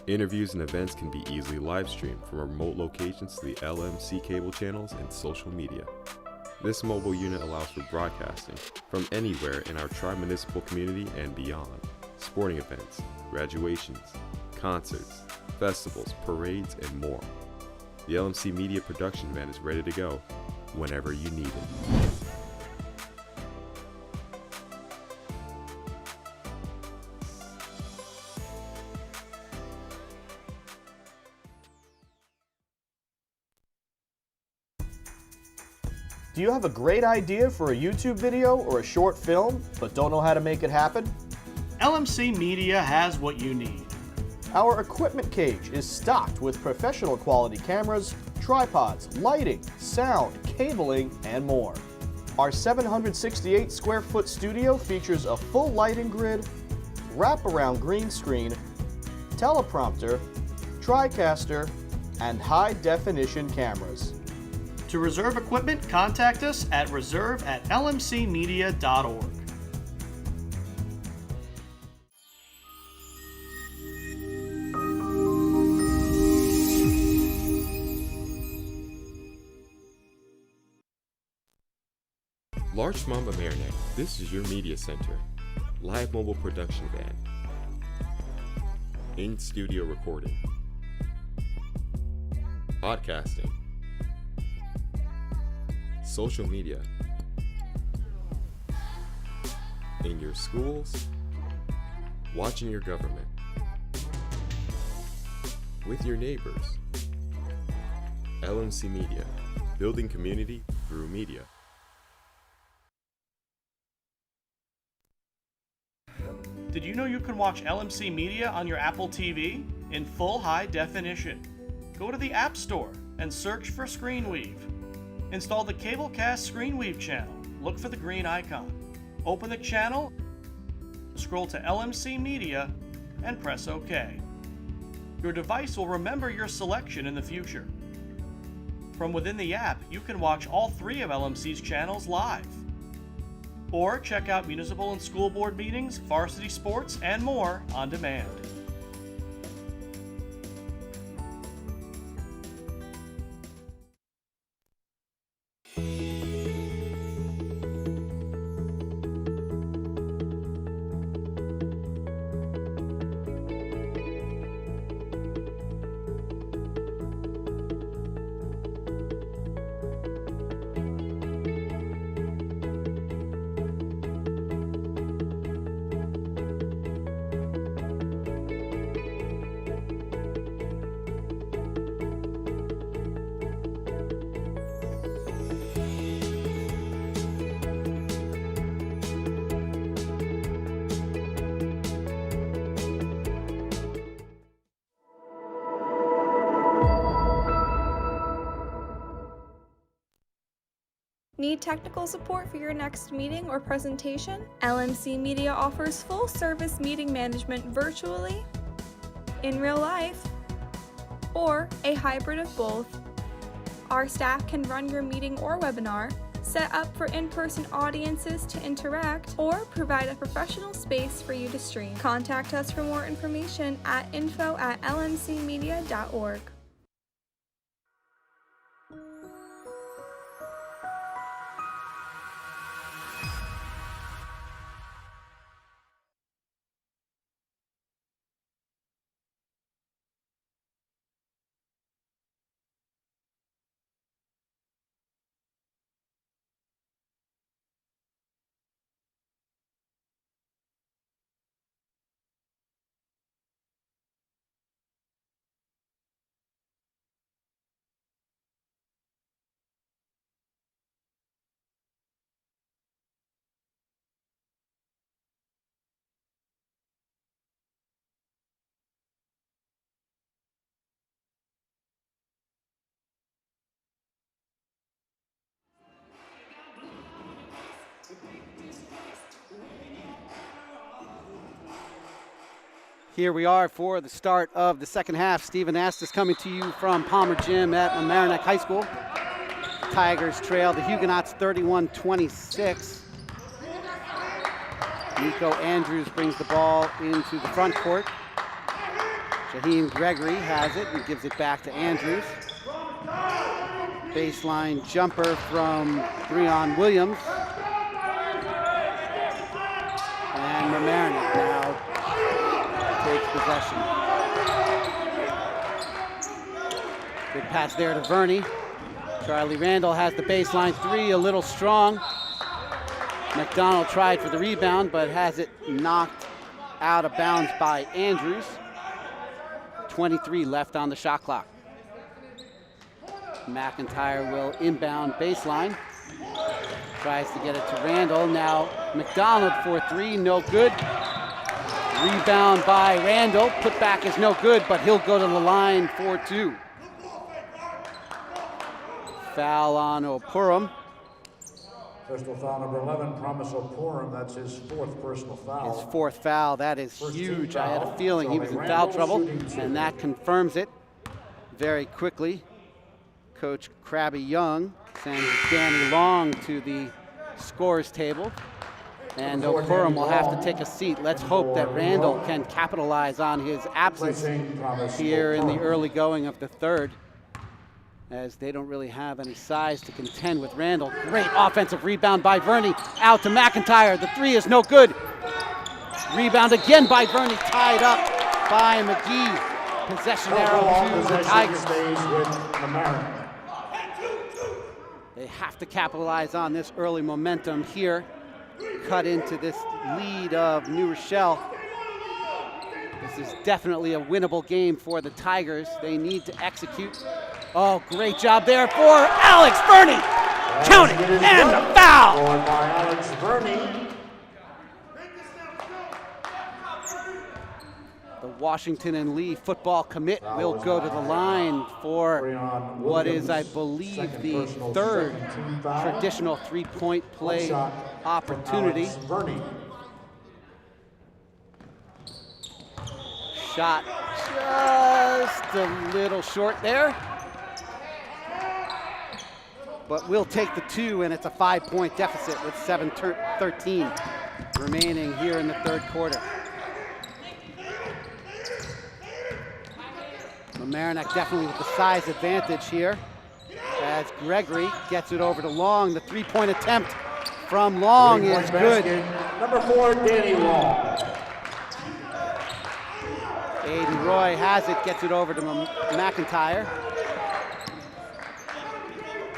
Interviews and events can be easily live-streamed from remote locations to the LMC cable channels and social media. This mobile unit allows for broadcasting from anywhere in our tri-municipal community and beyond. Sporting events, graduations, concerts, festivals, parades, and more. The LMC Media Production Van is ready to go whenever you need it. Do you have a great idea for a YouTube video or a short film, but don't know how to make it happen? LMC Media has what you need. Our equipment cage is stocked with professional quality cameras, tripods, lighting, sound, cabling, and more. Our 768 square foot studio features a full lighting grid, wraparound green screen, teleprompter, TriCaster, and high-definition cameras. To reserve equipment, contact us at reserve@lmcmedia.org. Larchmont Mamaroneck, this is your media center. Live mobile production van. In-studio recording. Podcasting. Social media. in your schools, watching your government, with your neighbors. LMC Media, building community through media. Did you know you can watch LMC Media on your Apple TV in full high definition? Go to the App Store and search for ScreenWeave. Install the Cablecast ScreenWeave channel. Look for the green icon. Open the channel, scroll to LMC Media, and press OK. Your device will remember your selection in the future. From within the app, you can watch all 3 of LMC's channels live. Or check out municipal and school board meetings, varsity sports, and more on demand. Need technical support for your next meeting or presentation? LMC Media offers full-service meeting management virtually, in real life, or a hybrid of both. Our staff can run your meeting or webinar, set up for in-person audiences to interact, or provide a professional space for you to stream. Contact us for more information at info@lmcmedia.org. Here we are for the start of the second half. Stephen Astis coming to you from Palmer Gym at Mamaroneck High School. Tigers trail the Huguenots 31-26. Nico Andrews brings the ball into the front court. Shaheen Gregory has it and gives it back to Andrews. Baseline jumper from Breon Williams. And Mamaroneck now takes possession. Good pass there to Verney. Charlie Randall has the baseline 3, a little strong. McDonald tried for the rebound, but has it knocked out of bounds by Andrews. 23 left on the shot clock. McIntyre will inbound baseline. Tries to get it to Randall. Now McDonald for 3, no good. Rebound by Randall. Put back is no good, but he'll go to the line for 2. Foul on Opurum. Personal foul number 11, Promise Opurum. That's his 4th personal foul. His 4th foul. That is huge. I had a feeling he was in foul trouble, and that confirms it very quickly. Coach Krabby Young sends Danny Long to the scores table. And Opurum will have to take a seat. Let's hope that Randall can capitalize on his absence here in the early going of the third, as they don't really have any size to contend with Randall. Great offensive rebound by Verney. Out to McIntyre. The 3 is no good. Rebound again by Verney. Tied up by McGee. Possession arrow to the Tigers. They have to capitalize on this early momentum here. cut into this lead of New Rochelle. This is definitely a winnable game for the Tigers. They need to execute. Oh, great job there for Alex Verney. Count it, and the foul. Scored by Alex Verney. The Washington and Lee football commit will go to the line for what is, I believe, the third traditional three-point play opportunity. Shot just a little short there. But we'll take the 2, and it's a 5-point deficit with 7:13 remaining here in the third quarter. Mamaroneck definitely with the size advantage here as Gregory gets it over to Long. The three-point attempt from Long is good. Number 4, Danny Long. Aiden Roy has it, gets it over to McIntyre.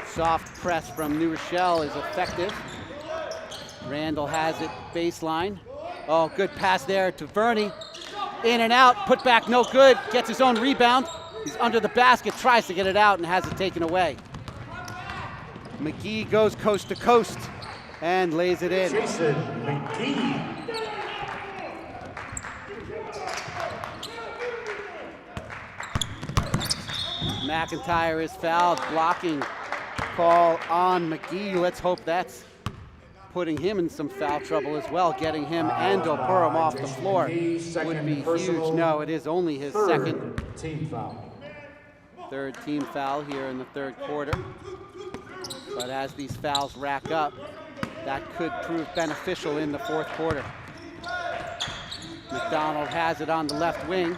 Soft press from New Rochelle is effective. Randall has it baseline. Oh, good pass there to Verney. In and out, put back no good, gets his own rebound. He's under the basket, tries to get it out and has it taken away. McGee goes coast to coast and lays it in. Jason McGee. McIntyre is fouled, blocking call on McGee. Let's hope that's putting him in some foul trouble as well. Getting him and Opurum off the floor would be huge. No, it is only his second team foul. Third team foul here in the third quarter. But as these fouls rack up, that could prove beneficial in the fourth quarter. McDonald has it on the left wing.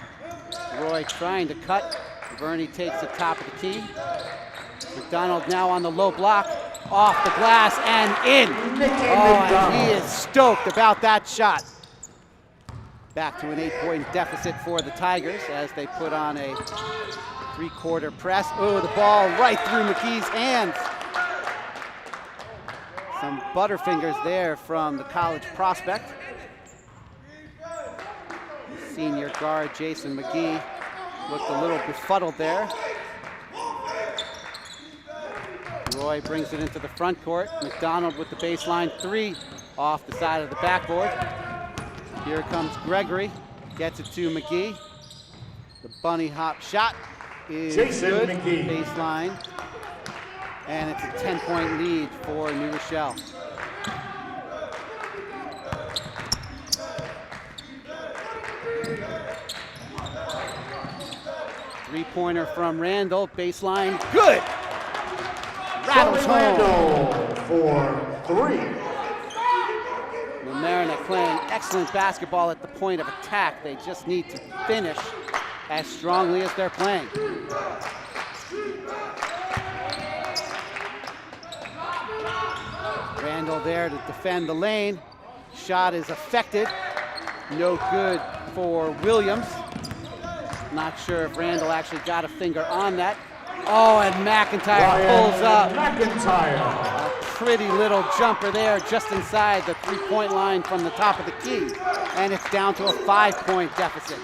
Roy trying to cut. Verney takes the top of the key. McDonald now on the low block. Off the glass and in. And he is stoked about that shot. Back to an 8-point deficit for the Tigers as they put on a three-quarter press. Oh, the ball right through McGee's hands. Some butterfingers there from the college prospect. Senior guard Jason McGee looked a little befuddled there. Roy brings it into the front court. McDonald with the baseline 3 off the side of the backboard. Here comes Gregory, gets it to McGee. The bunny hop shot is Jason good. McGee. Baseline. And it's a 10-point lead for New Rochelle. Three-pointer from Randall, baseline, good! Rattles home. For 3. Mamaroneck playing excellent basketball at the point of attack. They just need to finish as strongly as they're playing. Randall there to defend the lane. Shot is affected. No good for Williams. Not sure if Randall actually got a finger on that. Oh, and McIntyre pulls up. McIntyre. A pretty little jumper there just inside the three-point line from the top of the key. And it's down to a 5-point deficit.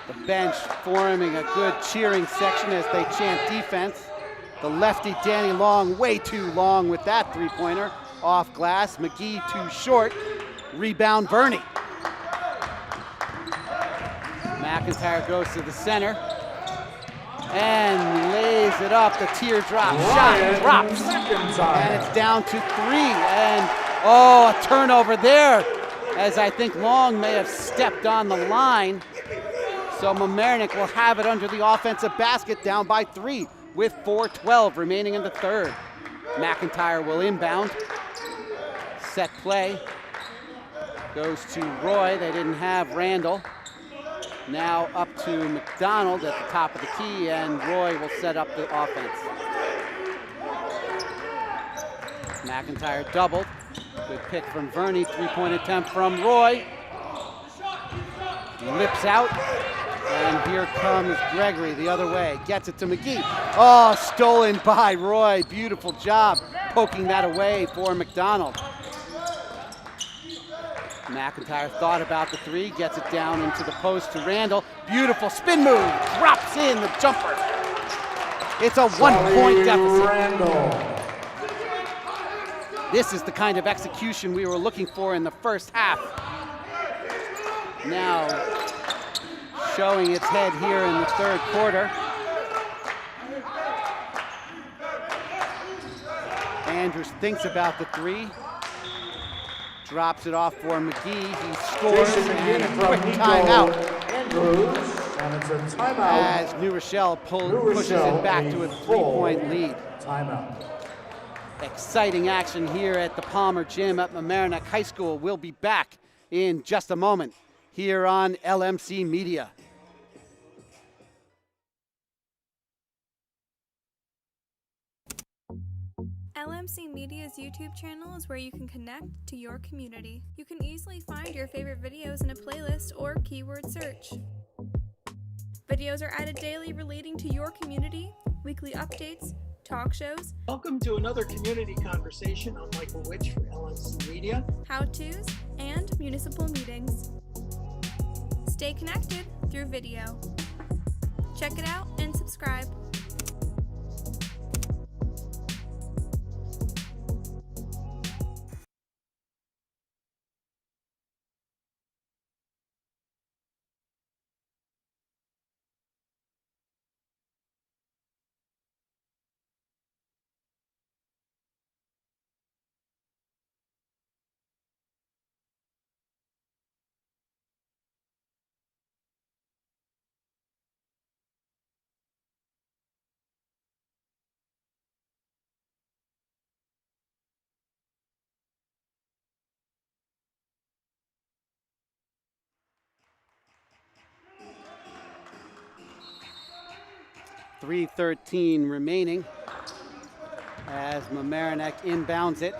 The bench forming a good cheering section as they chant defense. The lefty Danny Long, way too long with that three-pointer. Off glass, McGee too short. Rebound Verney. McIntyre goes to the center and lays it up. The teardrop shot drops. And it's down to 3. And oh, a turnover there, as I think Long may have stepped on the line. So Mamaroneck will have it under the offensive basket, down by 3 with 4:12 remaining in the third. McIntyre will inbound. Set play. Goes to Roy. They didn't have Randall. Now up to McDonald at the top of the key, and Roy will set up the offense. McIntyre doubled. Good pick from Verney. 3-point attempt from Roy. Lips out. And here comes Gregory the other way. Gets it to McGee. Oh, stolen by Roy. Beautiful job poking that away for McDonald. McIntyre thought about the three, gets it down into the post to Randall. Beautiful spin move, drops in the jumper. It's a 1-point deficit. Randall. This is the kind of execution we were looking for in the first half. Now showing its head here in the third quarter. Andrews thinks about the three. Drops it off for McGee. He scores and a quick timeout. Andrews, and it's a timeout. As New Rochelle pushes it back to a 3-point lead. Timeout. Exciting action here at the Palmer Gym at Mamaroneck High School. We'll be back in just a moment here on LMC Media. LMC Media's YouTube channel is where you can connect to your community. You can easily find your favorite videos in a playlist or keyword search. Videos are added daily relating to your community, weekly updates, talk shows. Welcome to another community conversation. I'm Michael Witch for LMC Media. How-tos, and municipal meetings. Stay connected through video. Check it out and subscribe. .313 remaining as Mamaroneck inbounds it.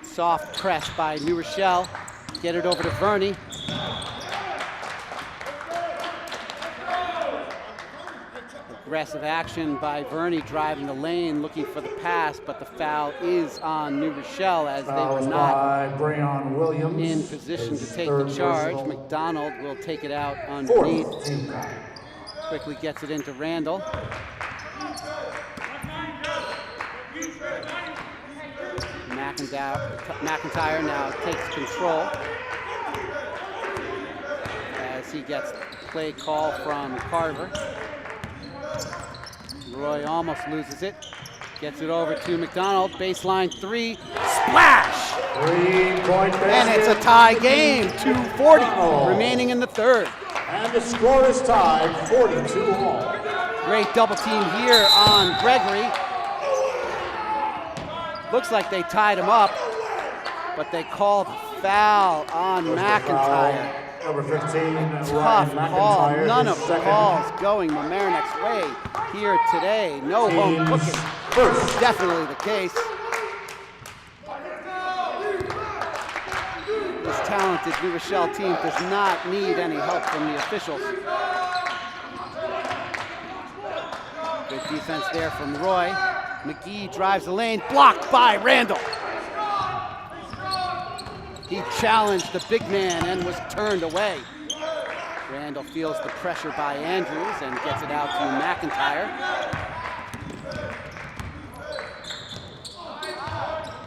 Soft press by New Rochelle. Get it over to Verney. Aggressive action by Verney driving the lane, looking for the pass, but the foul is on New Rochelle as they were not in position to take the charge. McDonald will take it out underneath. Quickly gets it into Randall. McIntyre now takes control as he gets play call from Carver. Roy almost loses it. Gets it over to McDonald. Baseline three. Splash! 3-point basket. And it's a tie game. 2:40 remaining in the third. And the score is tied, 42 all. Great double team here on Gregory. Looks like they tied him up, but they called foul on McIntyre. Number 15, Tough call. McIntyre, None the of the second. calls going Mamaroneck's way here today. No home cooking. First. Definitely the case. This talented New Rochelle team does not need any help from the officials. Good defense there from Roy. McGee drives the lane, blocked by Randall. He challenged the big man and was turned away. Randall feels the pressure by Andrews and gets it out to McIntyre.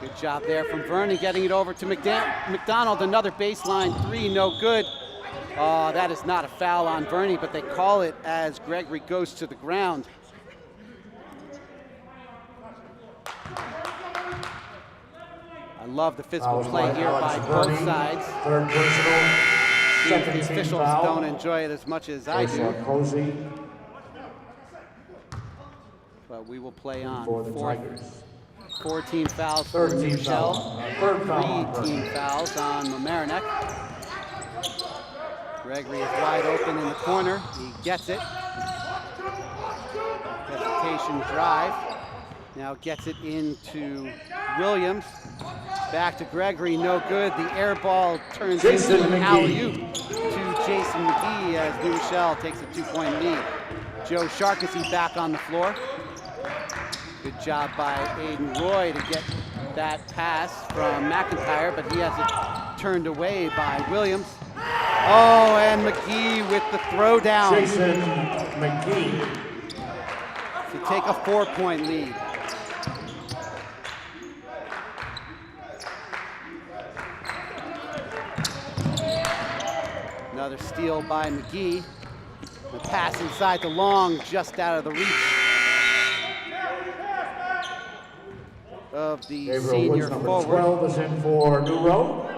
Good job there from Verney, getting it over to McDonald. Another baseline three, no good. That is not a foul on Verney, but they call it as Gregory goes to the ground. I love the physical play here by both sides. Third personal. Seems the officials don't enjoy it as much as I do. But we will play on. 14 fouls for New Rochelle. 3 team fouls on Mamaroneck. Gregory is wide open in the corner. He gets it. Hesitation drive. Now gets it into Williams. Back to Gregory, no good. The air ball turns into an alley-oop to Jason McGee as New Rochelle takes a 2-point lead. Joe Sharkisy back on the floor. Good job by Aiden Roy to get that pass from McIntyre, but he has it turned away by Williams. Oh, and McGee with the throwdown. Jason McGee. To take a 4-point lead. Another steal by McGee. The pass inside the long, just out of the reach of the Gabriel senior Woods, number forward. 12 is in for New Row.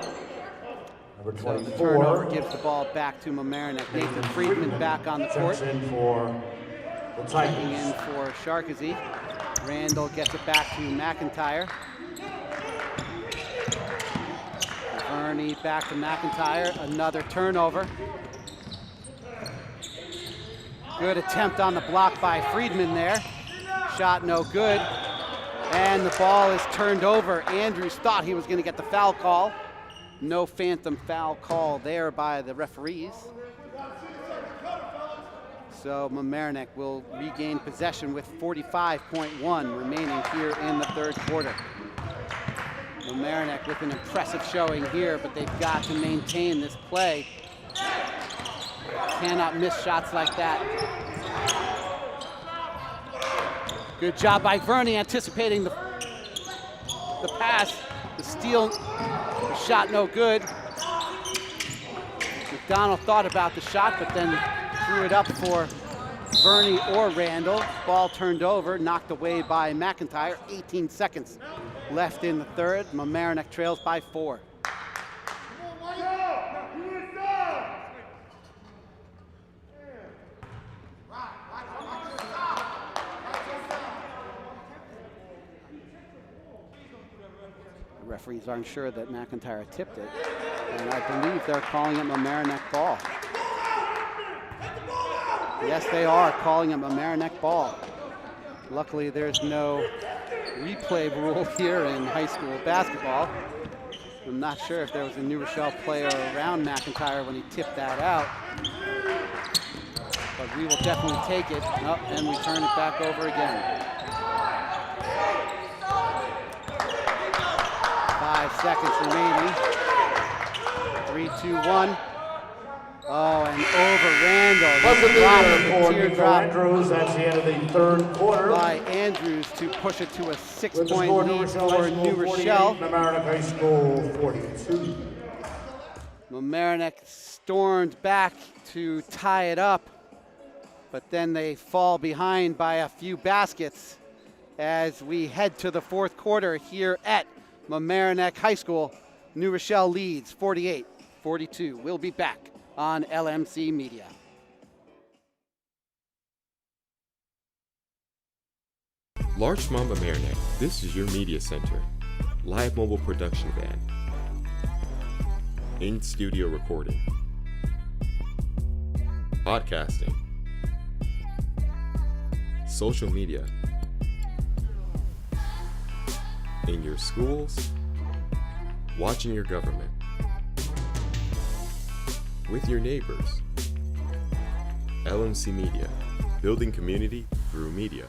Number So the 24. turnover gives the ball back to Mamaroneck. Nathan Friedman back on the court. Checks in for the Checking Tigers. in for Sharkazy. Randall gets it back to McIntyre. Verney back to McIntyre. Another turnover. Good attempt on the block by Friedman there. Shot no good. And the ball is turned over. Andrews thought he was going to get the foul call. No phantom foul call there by the referees. So Mamaroneck will regain possession with 45.1 remaining here in the third quarter. Mamaroneck with an impressive showing here, but they've got to maintain this play. Cannot miss shots like that. Good job by Verney anticipating the pass. The steal, the shot no good. McDonald thought about the shot, but then threw it up for Verney or Randall. Ball turned over, knocked away by McIntyre. 18 seconds left in the third. Mamaroneck trails by 4. The referees aren't sure that McIntyre tipped it, and I believe they're calling it Mamaroneck ball. Yes, they are calling it Mamaroneck ball. Luckily, there's no replay rule here in high school basketball. I'm not sure if there was a New Rochelle player around McIntyre when he tipped that out, but we will definitely take it. Oh, and we turn it back over again. 5 seconds remaining. 3, 2, 1. Oh, and over Randall. For Nico Andrews, that's the end of the third quarter. By Andrews to push it to a 6-point lead for New New Rochelle. Mamaroneck High School 42. Mamaroneck stormed back to tie it up, but then they fall behind by a few baskets as we head to the fourth quarter here at Mamaroneck High School. New Rochelle leads 48-42. We'll be back on LMC Media. Larchmont Mamaroneck, this is your media center. Live mobile production van. In-studio recording. Podcasting. Social media. In your schools. Watching your government. With your neighbors. LMC Media, building community through media.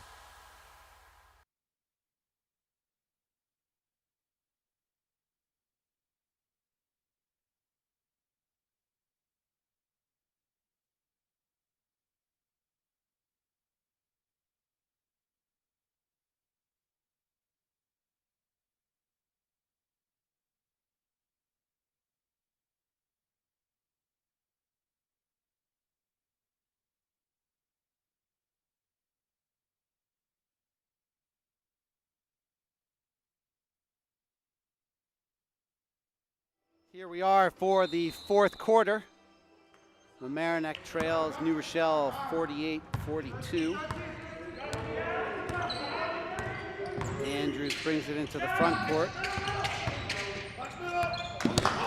Here we are for the fourth quarter. Mamaroneck trails New Rochelle 48-42. Andrews brings it into the front court.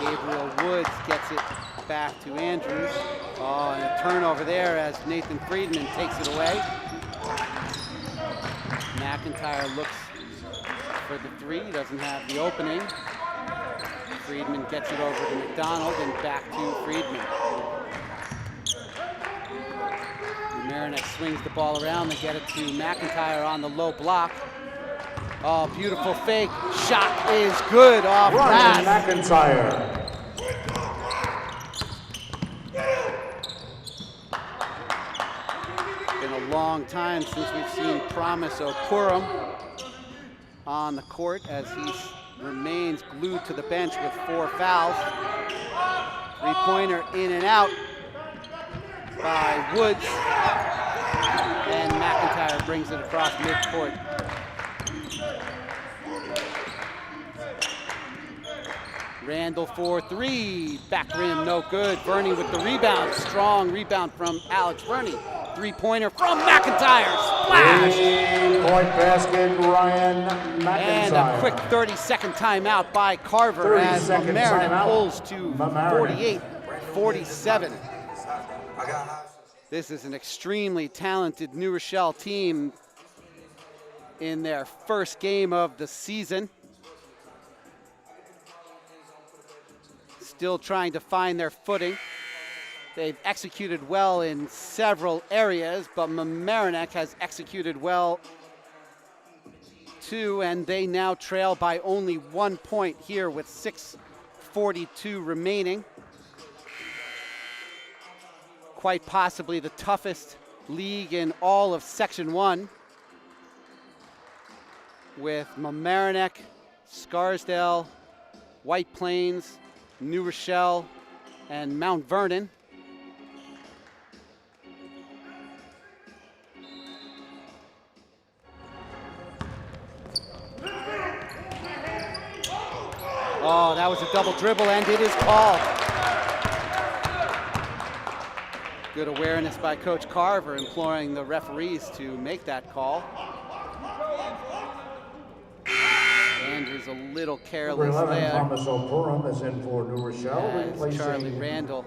Gabriel Woods gets it back to Andrews. Oh, and a turnover there as Nathan Friedman takes it away. McIntyre looks for the three, doesn't have the opening. Friedman gets it over to McDonald and back to Friedman. Mamaroneck swings the ball around. They get it to McIntyre on the low block. Oh, beautiful fake. Shot is good off Ryan glass. McIntyre. Been a long time since we've seen Promise Okurum on the court as he remains glued to the bench with 4 fouls. Three-pointer in and out by Woods. And McIntyre brings it across midcourt. Randall for 3, back rim, no good. Verney with the rebound, strong rebound from Alex Verney. Three-pointer from McIntyre, splash! 3-point basket, Ryan McIntyre. And a quick 30-second timeout by Carver as Mamaroneck pulls to 48-47. This is an extremely talented New Rochelle team in their first game of the season. Still trying to find their footing. They've executed well in several areas, but Mamaroneck has executed well too, and they now trail by only 1 point here with 6:42 remaining. Quite possibly the toughest league in all of Section 1, with Mamaroneck, Scarsdale, White Plains, New Rochelle, and Mount Vernon. Oh, that was a double dribble, and it is called. Good awareness by Coach Carver, imploring the referees to make that call. Andrews a little careless there. Promise Okurum is in for New Rochelle, replacing Charlie Randall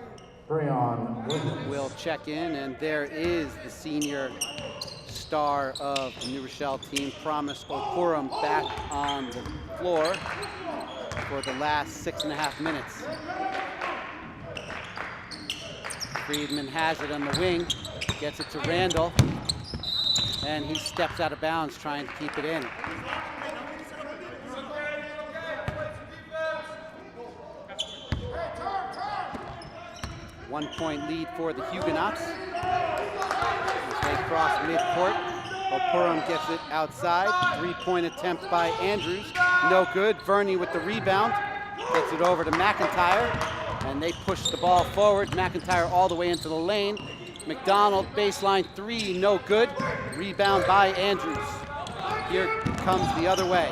Breon Williams. will check in, and there is the senior star of the New Rochelle team, Promise Okurum, back on the floor for the last 6.5 minutes. Friedman has it on the wing, gets it to Randall, and he steps out of bounds trying to keep it in. One-point lead for the Huguenots. As they cross midcourt, Okurum gets it outside. Three-point attempt by Andrews, no good. Verney with the rebound, gets it over to McIntyre, and they push the ball forward. McIntyre all the way into the lane. McDonald, baseline 3, no good. Rebound by Andrews. Here comes the other way.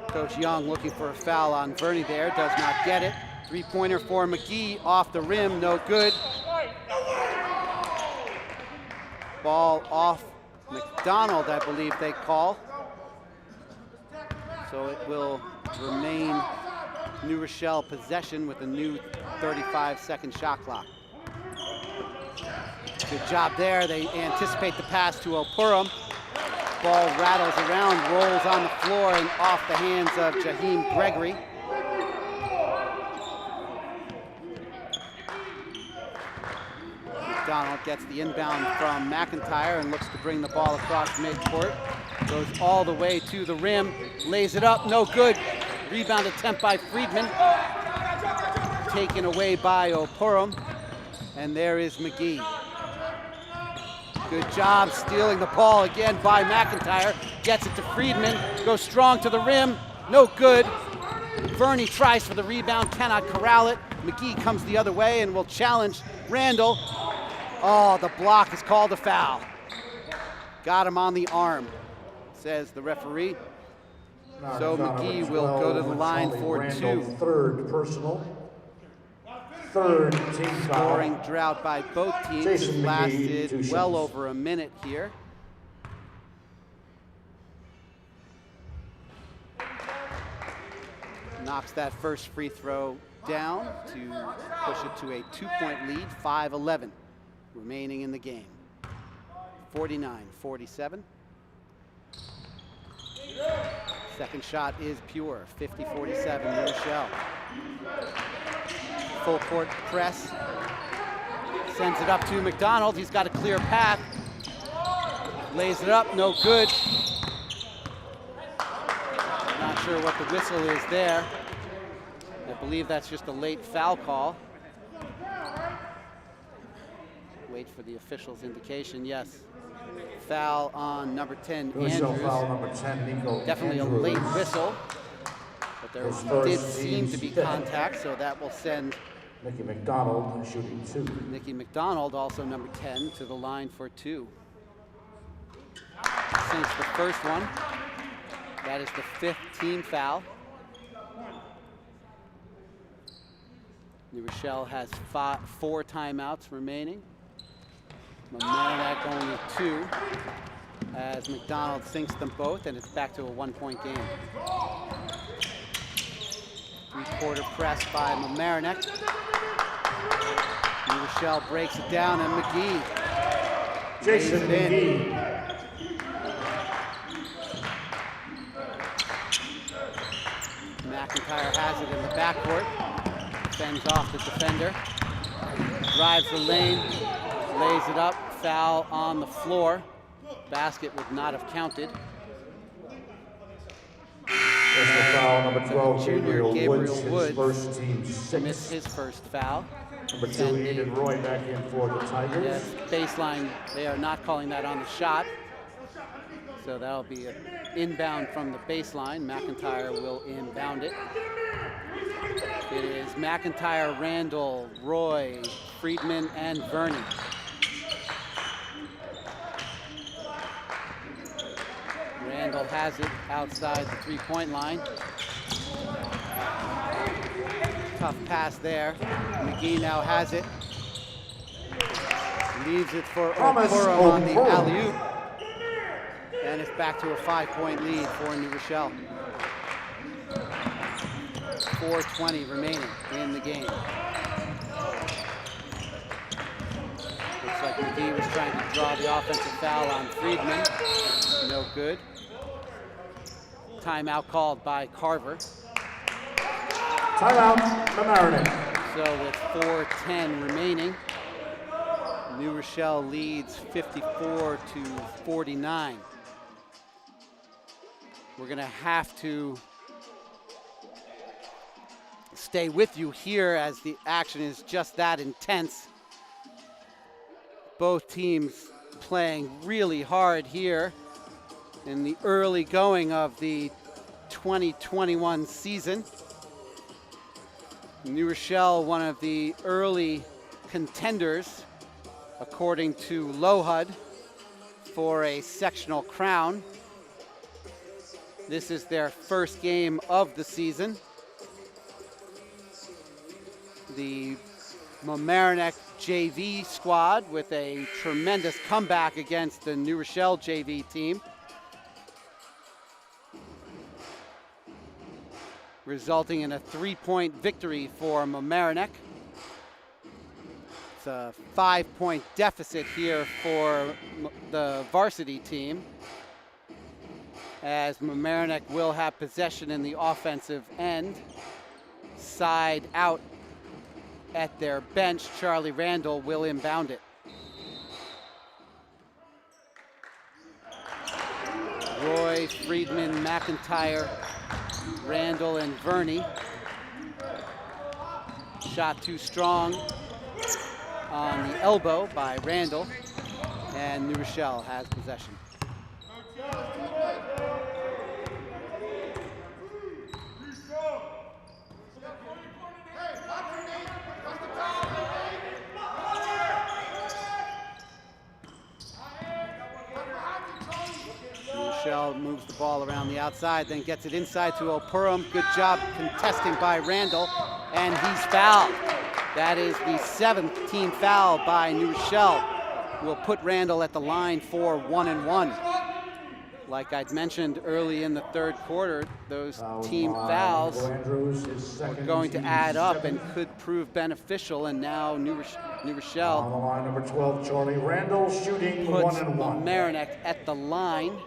Coach Young looking for a foul on Verney there, does not get it. Three-pointer for McGee, off the rim, no good. Ball off McDonald, I believe they call. So it will remain New Rochelle possession with a new 35-second shot clock. Good job there. They anticipate the pass to Okurum. Ball rattles around, rolls on the floor and off the hands of Jaheim Gregory. McDonald gets the inbound from McIntyre and looks to bring the ball across midcourt. Goes all the way to the rim, lays it up, no good. Rebound attempt by Friedman. Taken away by Okurum. And there is McGee. Good job stealing the ball again by McIntyre. Gets it to Friedman, goes strong to the rim, no good. Verney tries for the rebound, cannot corral it. McGee comes the other way and will challenge Randall. Oh, the block is called a foul. Got him on the arm, says the referee. So McGee will go to the line for Randall, 2. Third personal. Third team foul. Scoring drought by both teams. Jason It lasted McGee, 2 well shots. over a minute here. Knocks that first free throw down to push it to a 2-point lead, 5-11 remaining in the game. 49-47. Second shot is pure, 50-47, New Rochelle. Full court press. Sends it up to McDonald. He's got a clear path. Lays it up, no good. Not sure what the whistle is there. I believe that's just a late foul call. Wait for the official's indication. Yes. Foul on number 10, Andrews. Foul number 10, Nico Definitely Andrews. a late whistle, but there did seem to be contact, so that will send Nicky McDonald shooting 2. Nicky McDonald, also number 10, to the line for 2. Since the first one, that is the 5th team foul. New Rochelle has 4 timeouts remaining. Mamaroneck only 2, as McDonald sinks them both, and it's back to a 1-point game. 3-quarter press by Mamaroneck. New Rochelle breaks it down, and McGee Jason McGee. McIntyre has it in the backcourt. Fends off the defender. Drives the lane. Lays it up. Foul on the floor. Basket would not have counted. Personal foul number 12, Junior Gabriel Woods, Woods his first team 6. missed his first foul. Number 2, Eden Roy back in for the Tigers. Yes, baseline, they are not calling that on the shot. So that'll be an inbound from the baseline. McIntyre will inbound it. It is McIntyre, Randall, Roy, Friedman, and Vernon. Randall has it outside the 3-point line. Tough pass there. McGee now has it. Leaves it for Okoro on the alley-oop. And it's back to a 5-point lead for New Rochelle. 4:20 remaining in the game. Looks like McGee was trying to draw the offensive foul on Friedman. No good. Timeout called by Carver. Timeout, Mamaroneck. So with 4:10 remaining, New Rochelle leads 54-49. We're gonna have to stay with you here as the action is just that intense. Both teams playing really hard here in the early going of the 2021 season. New Rochelle, one of the early contenders, according to LOHUD, for a sectional crown. This is their first game of the season. The Mamaroneck JV squad with a tremendous comeback against the New Rochelle JV team, resulting in a 3-point victory for Mamaroneck. It's a 5-point deficit here for the varsity team, as Mamaroneck will have possession in the offensive end. Side out at their bench, Charlie Randall will inbound it. Roy, Friedman, McIntyre, Randall, and Verney. Shot too strong on the elbow by Randall, and New Rochelle has possession. Rochelle moves the ball around the outside, then gets it inside to Opurum. Good job contesting by Randall, and he's fouled. That is the 7th team foul by New Rochelle. Will put Randall at the line for 1-1. Like I'd mentioned early in the third quarter, those team fouls are going to add up and could prove beneficial, and now New Rochelle on the line, number 12, Charlie Randall, shooting puts 1-1. Mamaroneck at the line.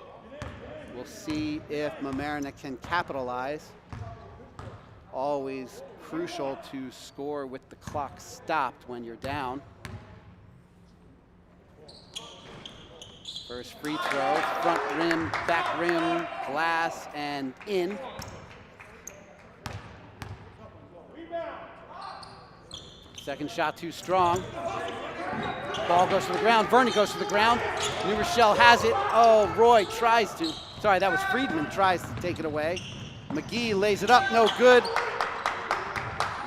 We'll see if Mamaroneck can capitalize. Always crucial to score with the clock stopped when you're down. First free throw, front rim, back rim, glass, and in. Second shot too strong. Ball goes to the ground, Verney goes to the ground. New Rochelle has it. Oh, Roy tries to, sorry, that was Friedman, tries to take it away. McGee lays it up, no good.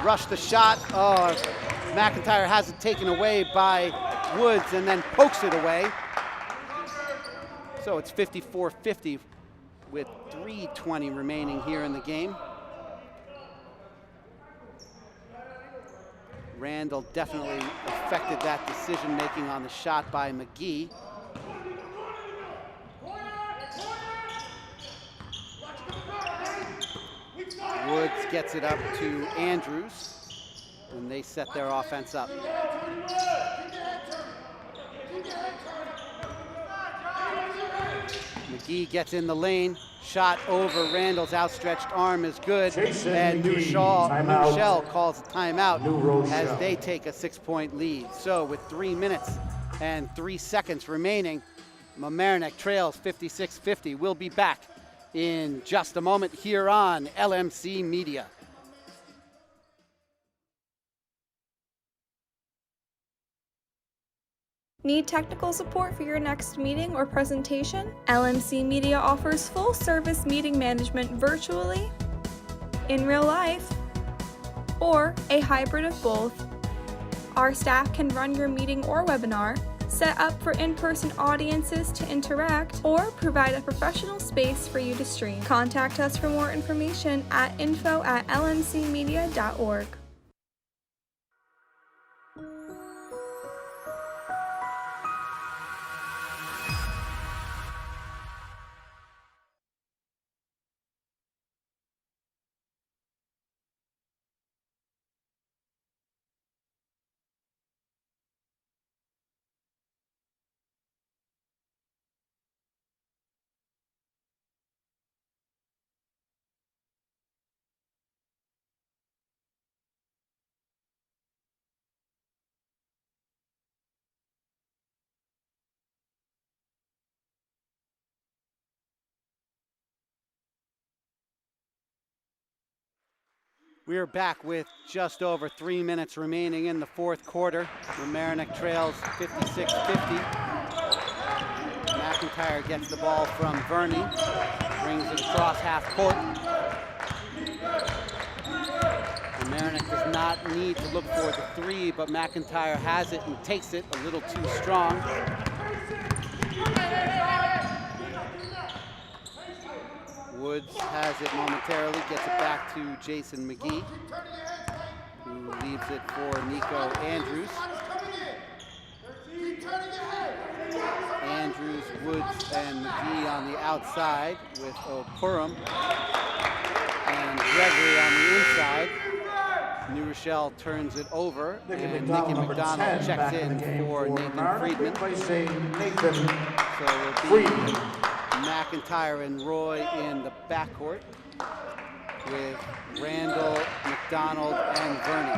Rush the shot. Oh, McIntyre has it taken away by Woods and then pokes it away. So it's 54-50 with 3:20 remaining here in the game. Randall definitely affected that decision making on the shot by McGee. Woods gets it up to Andrews, and they set their offense up. McGee gets in the lane, shot over Randall's outstretched arm is good, and New Rochelle calls a timeout as they take a 6-point lead. So with 3 minutes and 3 seconds remaining, Mamaroneck trails 56-50. We'll be back in just a moment here on LMC Media. Need technical support for your next meeting or presentation? LMC Media offers full-service meeting management virtually, in real life, or a hybrid of both. Our staff can run your meeting or webinar, set up for in-person audiences to interact, or provide a professional space for you to stream. Contact us for more information at info@lmcmedia.org. We are back with just over 3 minutes remaining in the fourth quarter. Mamaroneck trails 56-50. McIntyre gets the ball from Verney, brings it across half court. Mamaroneck does not need to look for the three, but McIntyre has it and takes it a little too strong. Woods has it momentarily, gets it back to Jason McGee, who leaves it for Nico Andrews. Andrews, Woods, and McGee on the outside with O'Purum and Gregory on the inside. New Rochelle turns it over, and Nicky McDonald checks in for Nathan Friedman. So it'll be McIntyre and Roy in the backcourt with Randall, McDonald, and Verney.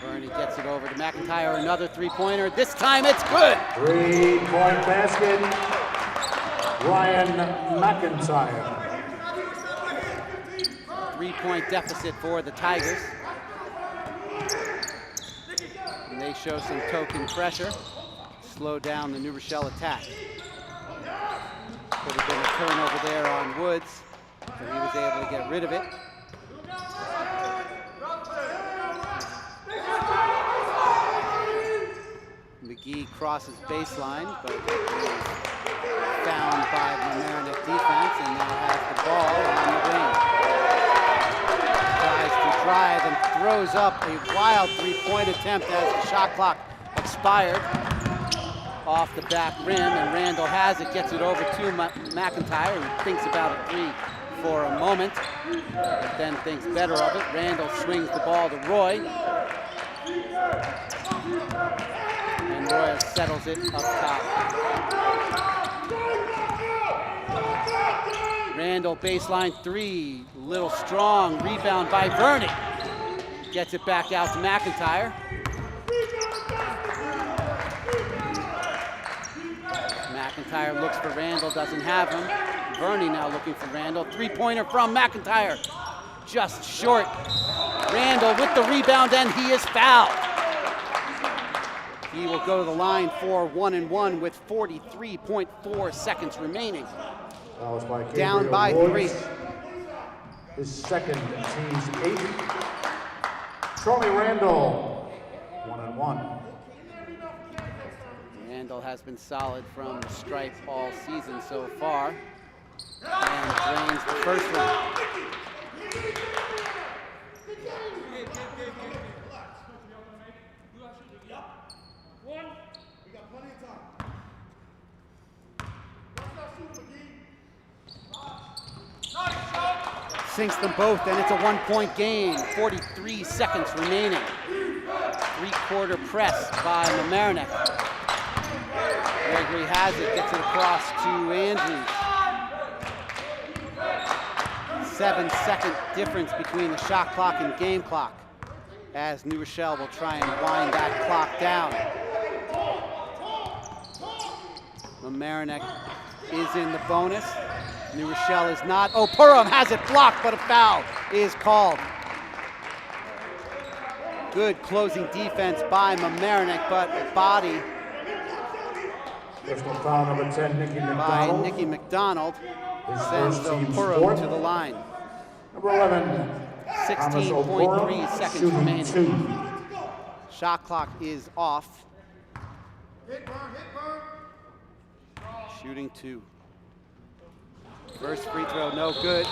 Verney gets it over to McIntyre, another three-pointer. This time it's good! 3-point basket, Ryan McIntyre. 3-point deficit for the Tigers. And they show some token pressure, slow down the New Rochelle attack. Could have been a turnover there on Woods, but he was able to get rid of it. McGee crosses baseline, but is found by the Mamaroneck defense and now has the ball on the wing. Tries to drive and throws up a wild three-point attempt as the shot clock expired. Off the back rim, and Randall has it, gets it over to McIntyre, who thinks about a three for a moment, but then thinks better of it. Randall swings the ball to Roy, and Roy settles it up top. Randall baseline three, little strong, rebound by Verney. Gets it back out to McIntyre. McIntyre looks for Randall, doesn't have him. Verney now looking for Randall. Three-pointer from McIntyre, just short. Randall with the rebound, and he is fouled. He will go to the line for 1-and-1 with 43.4 seconds remaining. Down by 3. His second, team's 8th. Charlie Randall, 1-and-1. Randall has been solid from the stripe all season so far. And drains the first one. Sinks them both, and it's a 1-point game. 43 seconds remaining. Three-quarter press by Mamaroneck. Gregory has it, gets it across to Andrews. 7-second difference between the shot clock and game clock, as New Rochelle will try and wind that clock down. Mamaroneck is in the bonus. New Rochelle is not. Oh, Purim has it blocked, but a foul is called. Good closing defense by Mamaroneck, but a body Personal foul number 10, Nikki by McDonald. Nikki McDonald His sends first team's Purim fourth. to the line. Number 11, 16.3 seconds shooting remaining. 2. Shot clock is off. Shooting 2. First free throw, no good.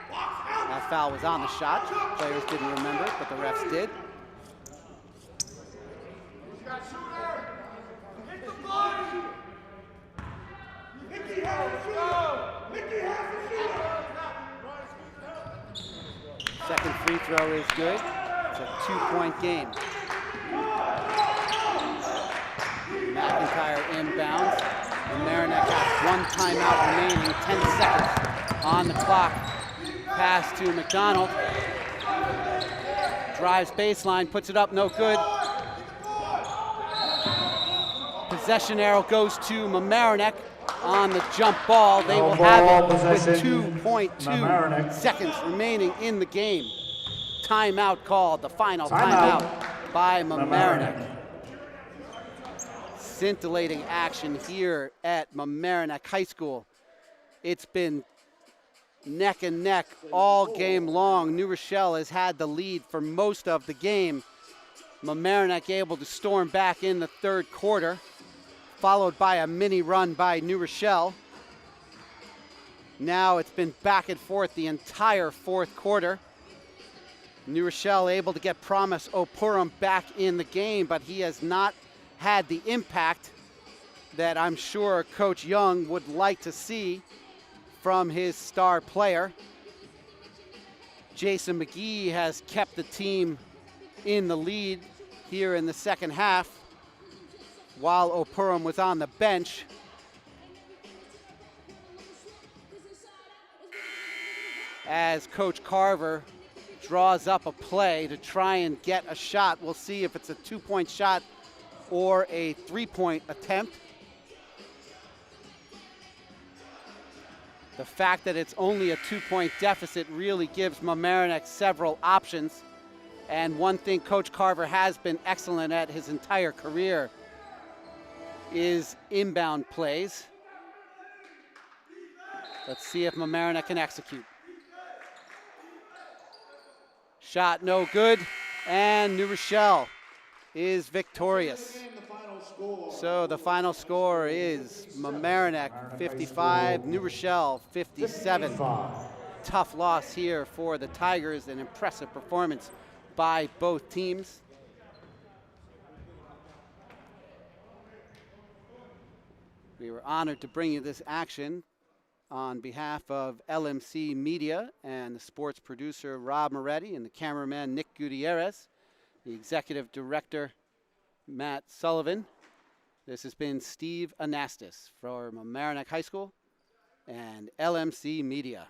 That foul was on the shot. Players didn't remember, but the refs did. Second free throw is good. It's a 2-point game. McIntyre inbounds. Mamaroneck has 1 timeout remaining, 10 seconds on the clock. Pass to McDonald. Drives baseline, puts it up, no good. Possession arrow goes to Mamaroneck on the jump ball. They will have it with 2.2 seconds remaining in the game. Timeout called, the final timeout by Mamaroneck. Scintillating action here at Mamaroneck High School. It's been neck and neck all game long. New Rochelle has had the lead for most of the game. Mamaroneck able to storm back in the third quarter, followed by a mini run by New Rochelle. Now it's been back and forth the entire fourth quarter. New Rochelle able to get Promise Opurum back in the game, but he has not had the impact that I'm sure Coach Young would like to see from his star player. Jason McGee has kept the team in the lead here in the second half while Opurum was on the bench. As Coach Carver draws up a play to try and get a shot. We'll see if it's a 2-point shot or a 3-point attempt. The fact that it's only a 2-point deficit really gives Mamaroneck several options. And one thing Coach Carver has been excellent at his entire career is inbound plays. Let's see if Mamaroneck can execute. Shot no good, and New Rochelle is victorious. So the final score is Mamaroneck 55, New Rochelle 57. Tough loss here for the Tigers, an impressive performance by both teams. We were honored to bring you this action on behalf of LMC Media and the sports producer Rob Moretti and the cameraman Nick Gutierrez, the executive director Matt Sullivan. This has been Steve Anastas from Mamaroneck High School. and LMC Media.